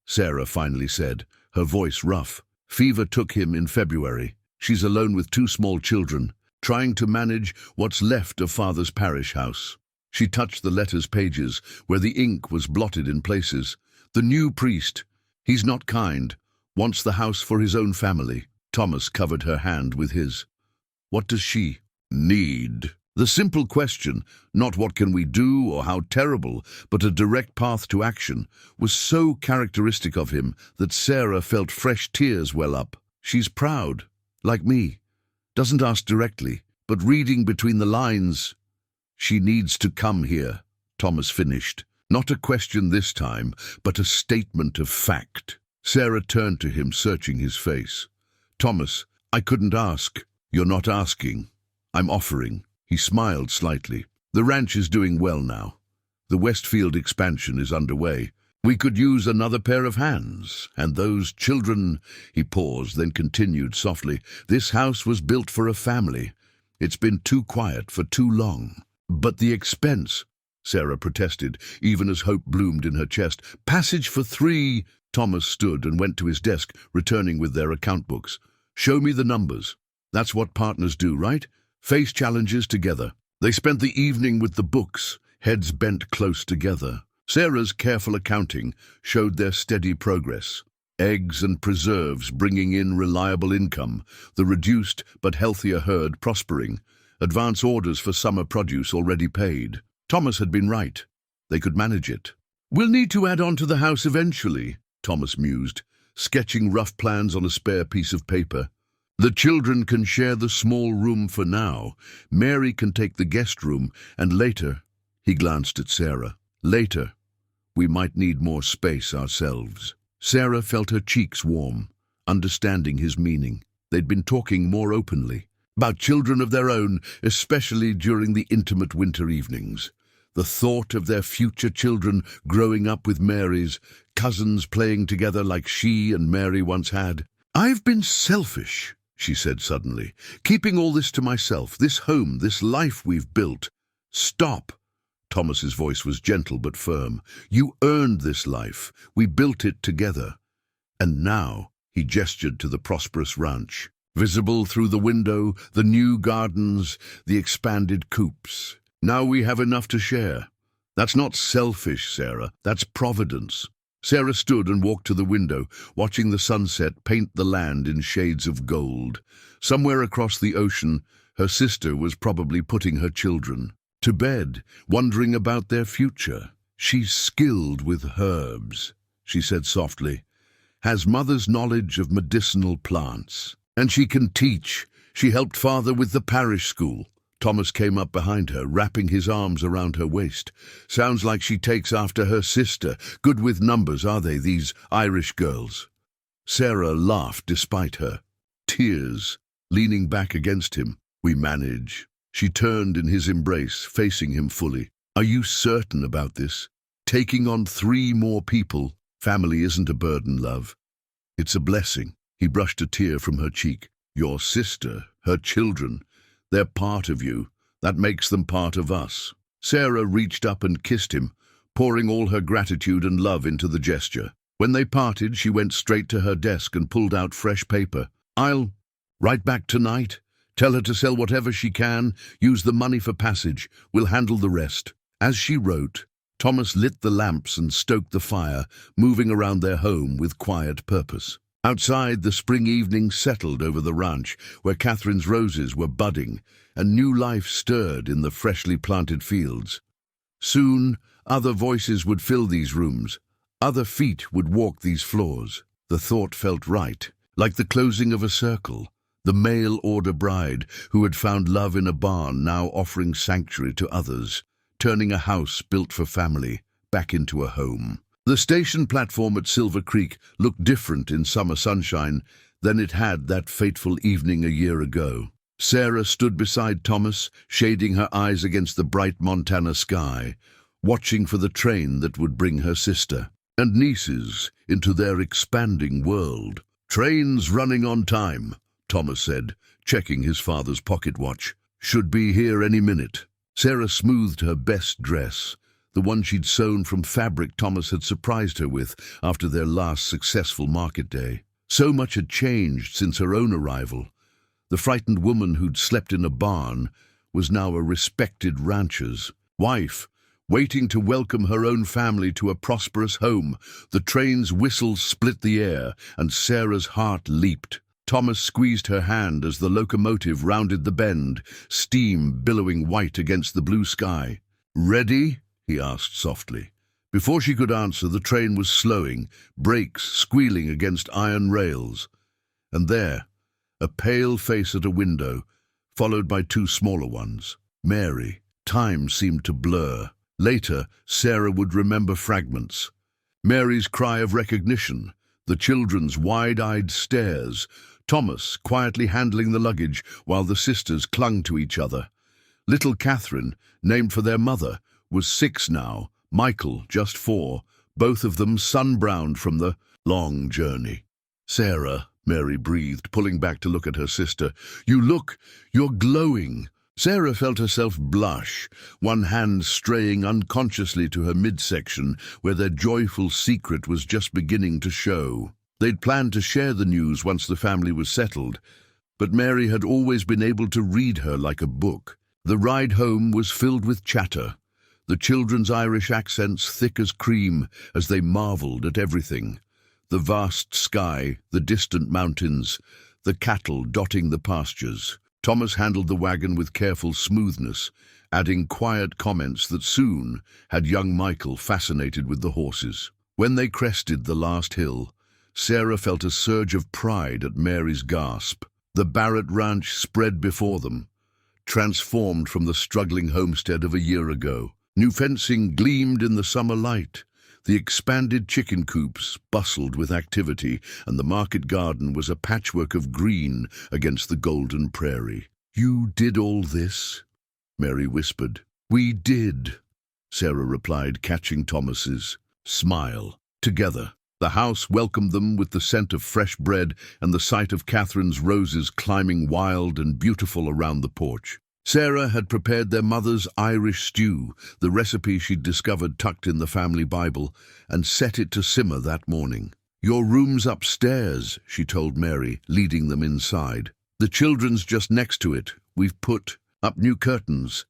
Sarah finally said, her voice rough. "Fever took him in February. She's alone with 2 small children, trying to manage what's left of Father's parish house." She touched the letter's pages, where the ink was blotted in places. "The new priest, he's not kind, wants the house for his own family." Thomas covered her hand with his. "What does she need?" The simple question, not what can we do or how terrible, but a direct path to action, was so characteristic of him that Sarah felt fresh tears well up. "She's proud, like me. Doesn't ask directly, but reading between the lines." "She needs to come here," Thomas finished. Not a question this time, but a statement of fact. Sarah turned to him, searching his face. "Thomas, I couldn't ask." "You're not asking. I'm offering." He smiled slightly. "The ranch is doing well now. The Westfield expansion is underway. We could use another pair of hands. And those children—" He paused, then continued softly. "This house was built for a family. It's been too quiet for too long." "But the expense," Sarah protested, even as hope bloomed in her chest. "Passage for 3. Thomas stood and went to his desk, returning with their account books. "Show me the numbers. That's what partners do, right? Face challenges together." They spent the evening with the books, heads bent close together. Sarah's careful accounting showed their steady progress. Eggs and preserves bringing in reliable income, the reduced but healthier herd prospering, advance orders for summer produce already paid. Thomas had been right. They could manage it. "We'll need to add on to the house eventually," Thomas mused, sketching rough plans on a spare piece of paper. "The children can share the small room for now. Mary can take the guest room, and later," he glanced at Sarah, "later, we might need more space ourselves." Sarah felt her cheeks warm, understanding his meaning. They'd been talking more openly about children of their own, especially during the intimate winter evenings. The thought of their future children growing up with Mary's, cousins playing together like she and Mary once had. "I've been selfish," she said suddenly, "keeping all this to myself, this home, this life we've built." "Stop." Thomas's voice was gentle but firm. "You earned this life. We built it together. And now," he gestured to the prosperous ranch. Visible through the window, the new gardens, the expanded coops. "Now we have enough to share." "That's not selfish, Sarah. That's providence." Sarah stood and walked to the window, watching the sunset paint the land in shades of gold. Somewhere across the ocean, her sister was probably putting her children to bed, wondering about their future. "She's skilled with herbs," she said softly. "Has mother's knowledge of medicinal plants. And she can teach. She helped father with the parish school." Thomas came up behind her, wrapping his arms around her waist. "Sounds like she takes after her sister. Good with numbers, are they, these Irish girls?" Sarah laughed despite her tears, leaning back against him. "We manage." She turned in his embrace, facing him fully. "Are you certain about this? Taking on 3 more people? Family isn't a burden, love. It's a blessing." He brushed a tear from her cheek. "Your sister, her children, they're part of you. That makes them part of us." Sarah reached up and kissed him, pouring all her gratitude and love into the gesture. When they parted, she went straight to her desk and pulled out fresh paper. "I'll write back tonight. Tell her to sell whatever she can. Use the money for passage. We'll handle the rest." As she wrote, Thomas lit the lamps and stoked the fire, moving around their home with quiet purpose. Outside, the spring evening settled over the ranch, where Catherine's roses were budding, and new life stirred in the freshly planted fields. Soon, other voices would fill these rooms. Other feet would walk these floors. The thought felt right, like the closing of a circle. The mail-order bride who had found love in a barn now offering sanctuary to others, turning a house built for family back into a home. The station platform at Silver Creek looked different in summer sunshine than it had that fateful evening a year ago. Sarah stood beside Thomas, shading her eyes against the bright Montana sky, watching for the train that would bring her sister and nieces into their expanding world. "Train's running on time," Thomas said, checking his father's pocket watch. "Should be here any minute." Sarah smoothed her best dress, the one she'd sewn from fabric Thomas had surprised her with after their last successful market day. So much had changed since her own arrival. The frightened woman who'd slept in a barn was now a respected rancher's wife, waiting to welcome her own family to a prosperous home. The train's whistle split the air, and Sarah's heart leaped. Thomas squeezed her hand as the locomotive rounded the bend, steam billowing white against the blue sky. "Ready?" he asked softly. Before she could answer, the train was slowing, brakes squealing against iron rails. And there, a pale face at a window, followed by two smaller ones. Mary. Time seemed to blur. Later, Sarah would remember fragments. Mary's cry of recognition, the children's wide-eyed stares, Thomas quietly handling the luggage while the sisters clung to each other. Little Catherine, named for their mother, was 6 now, Michael just 4, both of them sun-browned from the long journey. "Sarah," Mary breathed, pulling back to look at her sister. You're glowing." Sarah felt herself blush, one hand straying unconsciously to her midsection, where their joyful secret was just beginning to show. They'd planned to share the news once the family was settled, but Mary had always been able to read her like a book. The ride home was filled with chatter, the children's Irish accents thick as cream as they marveled at everything. The vast sky, the distant mountains, the cattle dotting the pastures. Thomas handled the wagon with careful smoothness, adding quiet comments that soon had young Michael fascinated with the horses. When they crested the last hill, Sarah felt a surge of pride at Mary's gasp. The Barrett Ranch spread before them, transformed from the struggling homestead of a year ago. New fencing gleamed in the summer light. The expanded chicken coops bustled with activity, and the market garden was a patchwork of green against the golden prairie. "You did all this?" Mary whispered. "We did," Sarah replied, catching Thomas's smile. Together, the house welcomed them with the scent of fresh bread and the sight of Catherine's roses climbing wild and beautiful around the porch. Sarah had prepared their mother's Irish stew, the recipe she'd discovered tucked in the family Bible, and set it to simmer that morning. "Your room's upstairs," she told Mary, leading them inside. "The children's just next to it. We've put up new curtains."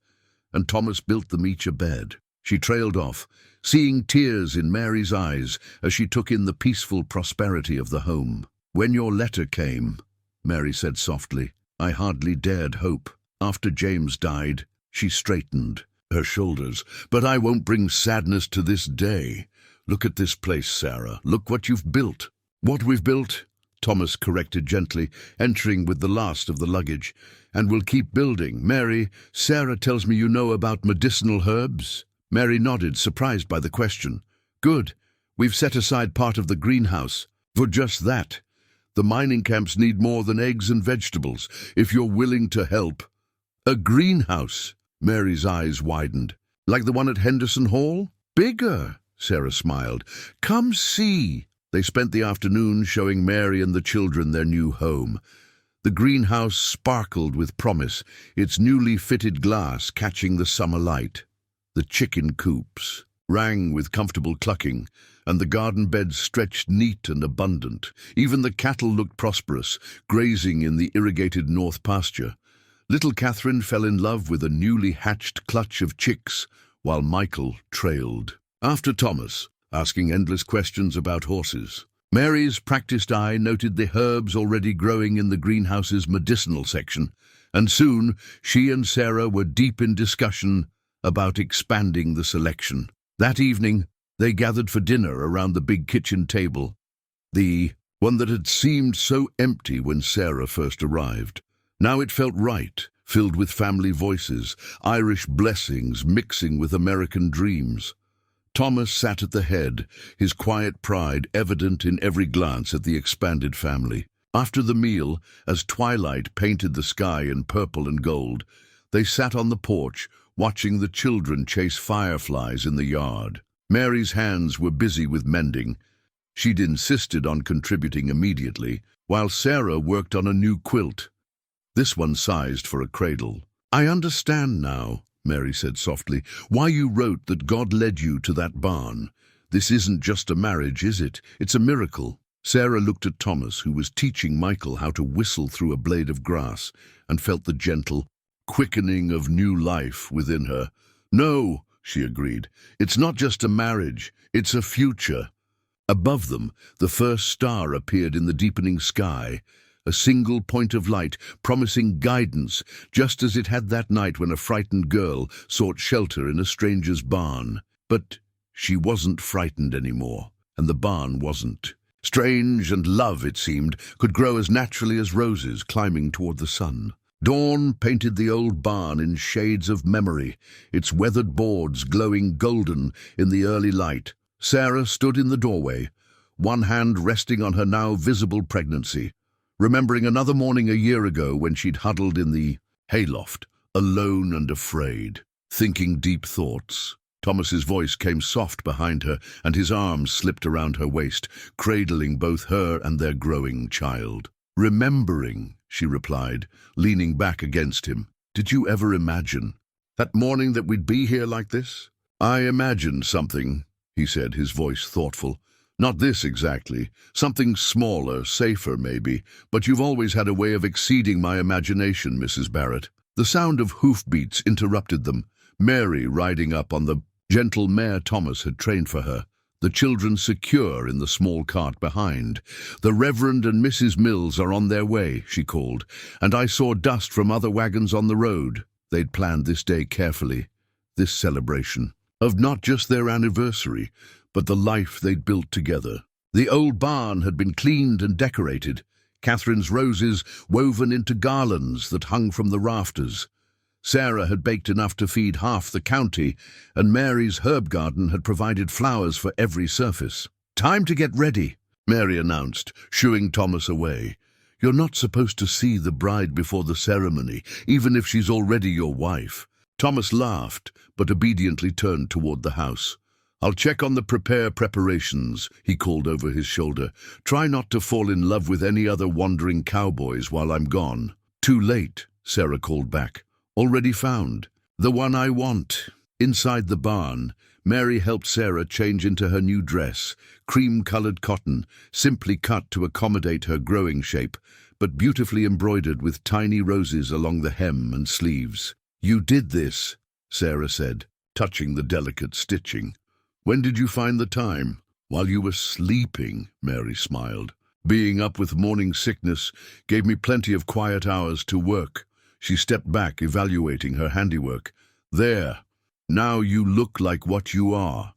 And Thomas built them each a bed. She trailed off, seeing tears in Mary's eyes as she took in the peaceful prosperity of the home. "When your letter came," Mary said softly, "I hardly dared hope. After James died," she straightened her shoulders, "but I won't bring sadness to this day. Look at this place, Sarah. Look what you've built." "What we've built," Thomas corrected gently, entering with the last of the luggage. "And we'll keep building. Mary, Sarah tells me you know about medicinal herbs?" Mary nodded, surprised by the question. "Good. We've set aside part of the greenhouse for just that. The mining camps need more than eggs and vegetables, if you're willing to help." "A greenhouse?" Mary's eyes widened. "Like the one at Henderson Hall?" "Bigger," Sarah smiled. "Come see." They spent the afternoon showing Mary and the children their new home. The greenhouse sparkled with promise, its newly fitted glass catching the summer light. The chicken coops rang with comfortable clucking, and the garden beds stretched neat and abundant. Even the cattle looked prosperous, grazing in the irrigated north pasture. Little Catherine fell in love with a newly hatched clutch of chicks, while Michael trailed after Thomas, asking endless questions about horses. Mary's practiced eye noted the herbs already growing in the greenhouse's medicinal section, and soon she and Sarah were deep in discussion about expanding the selection. That evening, they gathered for dinner around the big kitchen table, the one that had seemed so empty when Sarah first arrived. Now it felt right, filled with family voices, Irish blessings mixing with American dreams. Thomas sat at the head, his quiet pride evident in every glance at the expanded family. After the meal, as twilight painted the sky in purple and gold, they sat on the porch, watching the children chase fireflies in the yard. Mary's hands were busy with mending. She'd insisted on contributing immediately, while Sarah worked on a new quilt, this one sized for a cradle. "I understand now," Mary said softly, "why you wrote that God led you to that barn. This isn't just a marriage, is it? It's a miracle." Sarah looked at Thomas, who was teaching Michael how to whistle through a blade of grass, and felt the gentle quickening of new life within her. "No," she agreed, "it's not just a marriage, it's a future." Above them, the first star appeared in the deepening sky, a single point of light promising guidance, just as it had that night when a frightened girl sought shelter in a stranger's barn. But she wasn't frightened anymore, and the barn wasn't. Strange and love, it seemed, could grow as naturally as roses climbing toward the sun. Dawn painted the old barn in shades of memory, its weathered boards glowing golden in the early light. Sarah stood in the doorway, one hand resting on her now visible pregnancy, remembering another morning a year ago when she'd huddled in the hayloft, alone and afraid, thinking deep thoughts. Thomas's voice came soft behind her, and his arms slipped around her waist, cradling both her and their growing child. "Remembering," she replied, leaning back against him. "Did you ever imagine that morning that we'd be here like this?" "I imagined something," he said, his voice thoughtful. "Not this exactly. Something smaller, safer maybe, but you've always had a way of exceeding my imagination, Mrs. Barrett." The sound of hoofbeats interrupted them, Mary riding up on the gentle mare Thomas had trained for her, the children secure in the small cart behind. "The Reverend and Mrs. Mills are on their way," she called, "and I saw dust from other wagons on the road." They'd planned this day carefully, this celebration of not just their anniversary, but the life they'd built together. The old barn had been cleaned and decorated, Catherine's roses woven into garlands that hung from the rafters. Sarah had baked enough to feed half the county, and Mary's herb garden had provided flowers for every surface. "Time to get ready," Mary announced, shooing Thomas away. "You're not supposed to see the bride before the ceremony, even if she's already your wife." Thomas laughed, but obediently turned toward the house. "I'll check on the preparations," he called over his shoulder. "Try not to fall in love with any other wandering cowboys while I'm gone." "Too late," Sarah called back. "Already found. The one I want." Inside the barn, Mary helped Sarah change into her new dress, cream-colored cotton, simply cut to accommodate her growing shape, but beautifully embroidered with tiny roses along the hem and sleeves. "You did this," Sarah said, touching the delicate stitching. "When did you find the time?" "While you were sleeping," Mary smiled. "Being up with morning sickness gave me plenty of quiet hours to work." She stepped back, evaluating her handiwork. "There. Now you look like what you are.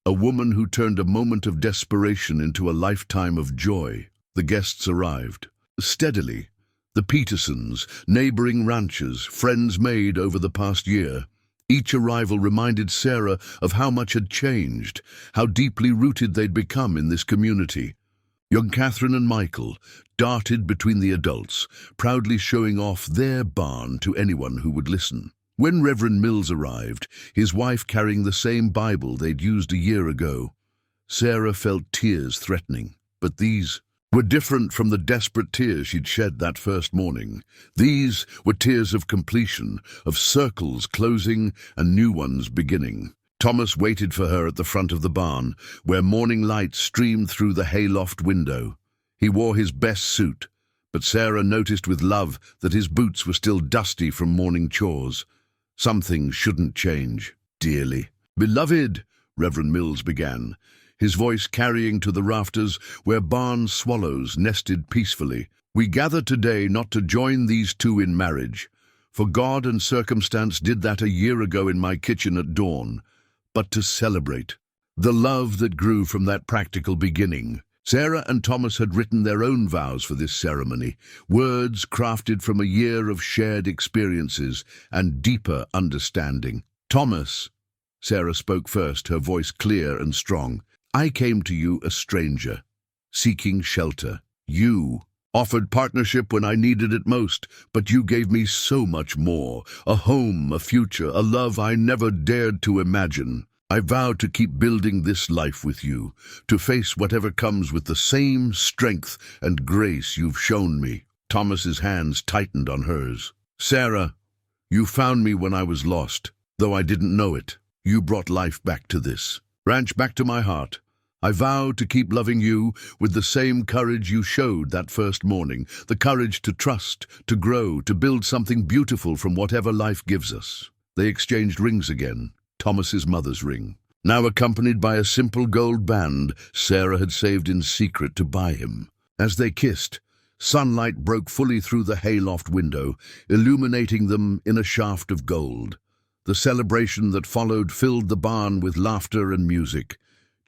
A woman who turned a moment of desperation into a lifetime of joy." The guests arrived. Steadily. The Petersons, neighboring ranchers, friends made over the past year. Each arrival reminded Sarah of how much had changed, how deeply rooted they'd become in this community. Young Catherine and Michael darted between the adults, proudly showing off their barn to anyone who would listen. When Reverend Mills arrived, his wife carrying the same Bible they'd used a year ago, Sarah felt tears threatening. But these were different from the desperate tears she'd shed that first morning. These were tears of completion, of circles closing and new ones beginning. Thomas waited for her at the front of the barn, where morning light streamed through the hayloft window. He wore his best suit, but Sarah noticed with love that his boots were still dusty from morning chores. Some things shouldn't change, dearly. "Beloved," Reverend Mills began, his voice carrying to the rafters where barn swallows nested peacefully. "We gather today not to join these two in marriage, for God and circumstance did that a year ago in my kitchen at dawn, but to celebrate the love that grew from that practical beginning." Sarah and Thomas had written their own vows for this ceremony, words crafted from a year of shared experiences and deeper understanding. "Thomas," Sarah spoke first, her voice clear and strong, "I came to you a stranger, seeking shelter. You offered partnership when I needed it most, but you gave me so much more, a home, a future, a love I never dared to imagine. I vow to keep building this life with you, to face whatever comes with the same strength and grace you've shown me." Thomas's hands tightened on hers. "Sarah, you found me when I was lost, though I didn't know it. You brought life back to this ranch, back to my heart. I vow to keep loving you with the same courage you showed that first morning, the courage to trust, to grow, to build something beautiful from whatever life gives us." They exchanged rings again. Thomas's mother's ring, now accompanied by a simple gold band Sarah had saved in secret to buy him. As they kissed, sunlight broke fully through the hayloft window, illuminating them in a shaft of gold. The celebration that followed filled the barn with laughter and music.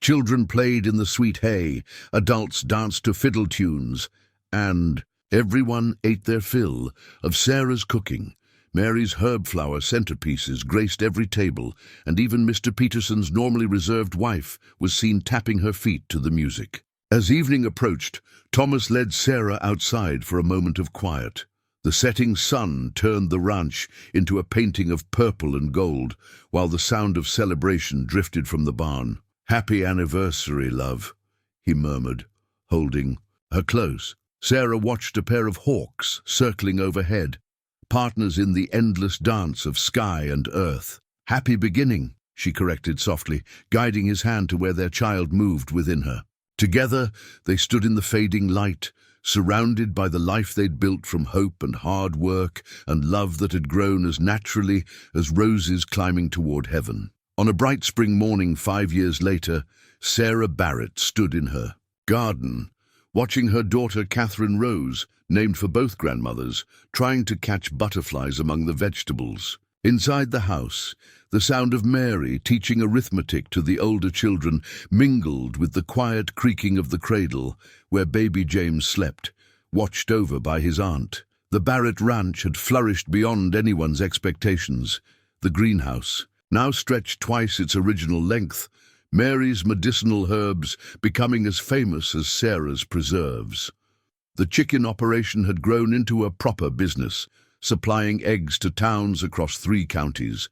Children played in the sweet hay, adults danced to fiddle tunes, and everyone ate their fill of Sarah's cooking. Mary's herb flower centerpieces graced every table, and even Mr. Peterson's normally reserved wife was seen tapping her feet to the music. As evening approached, Thomas led Sarah outside for a moment of quiet. The setting sun turned the ranch into a painting of purple and gold, while the sound of celebration drifted from the barn. "Happy anniversary, love," he murmured, holding her close. Sarah watched a pair of hawks circling overhead, partners in the endless dance of sky and earth. "Happy beginning," she corrected softly, guiding his hand to where their child moved within her. Together, they stood in the fading light, surrounded by the life they'd built from hope and hard work and love that had grown as naturally as roses climbing toward heaven. On a bright spring morning 5 years later, Sarah Barrett stood in her garden, watching her daughter Catherine Rose, named for both grandmothers, trying to catch butterflies among the vegetables. Inside the house, the sound of Mary teaching arithmetic to the older children mingled with the quiet creaking of the cradle where baby James slept, watched over by his aunt. The Barrett Ranch had flourished beyond anyone's expectations. The greenhouse now stretched twice its original length, Mary's medicinal herbs becoming as famous as Sarah's preserves. The chicken operation had grown into a proper business, supplying eggs to towns across 3 counties,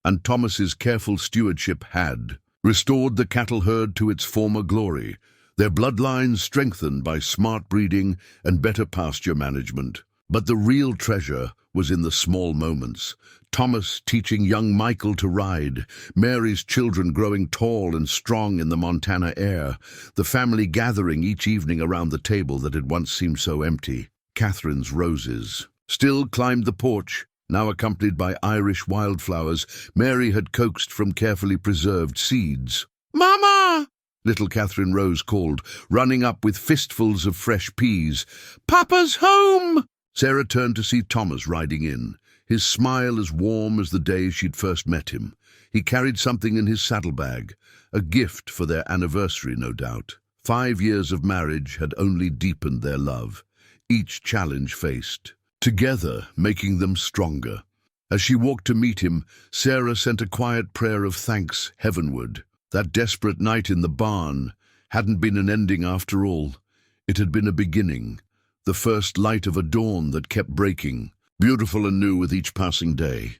and Thomas's careful stewardship had restored the cattle herd to its former glory, their bloodlines strengthened by smart breeding and better pasture management. But the real treasure was in the small moments. Thomas teaching young Michael to ride, Mary's children growing tall and strong in the Montana air, the family gathering each evening around the table that had once seemed so empty. Catherine's roses still climbed the porch, now accompanied by Irish wildflowers Mary had coaxed from carefully preserved seeds. "Mama!" little Catherine Rose called, running up with fistfuls of fresh peas. "Papa's home!" Sarah turned to see Thomas riding in, his smile as warm as the day she'd first met him. He carried something in his saddlebag, a gift for their anniversary, no doubt. 5 years of marriage had only deepened their love, each challenge faced, together making them stronger. As she walked to meet him, Sarah sent a quiet prayer of thanks heavenward. That desperate night in the barn hadn't been an ending after all. It had been a beginning, the first light of a dawn that kept breaking, beautiful and new with each passing day.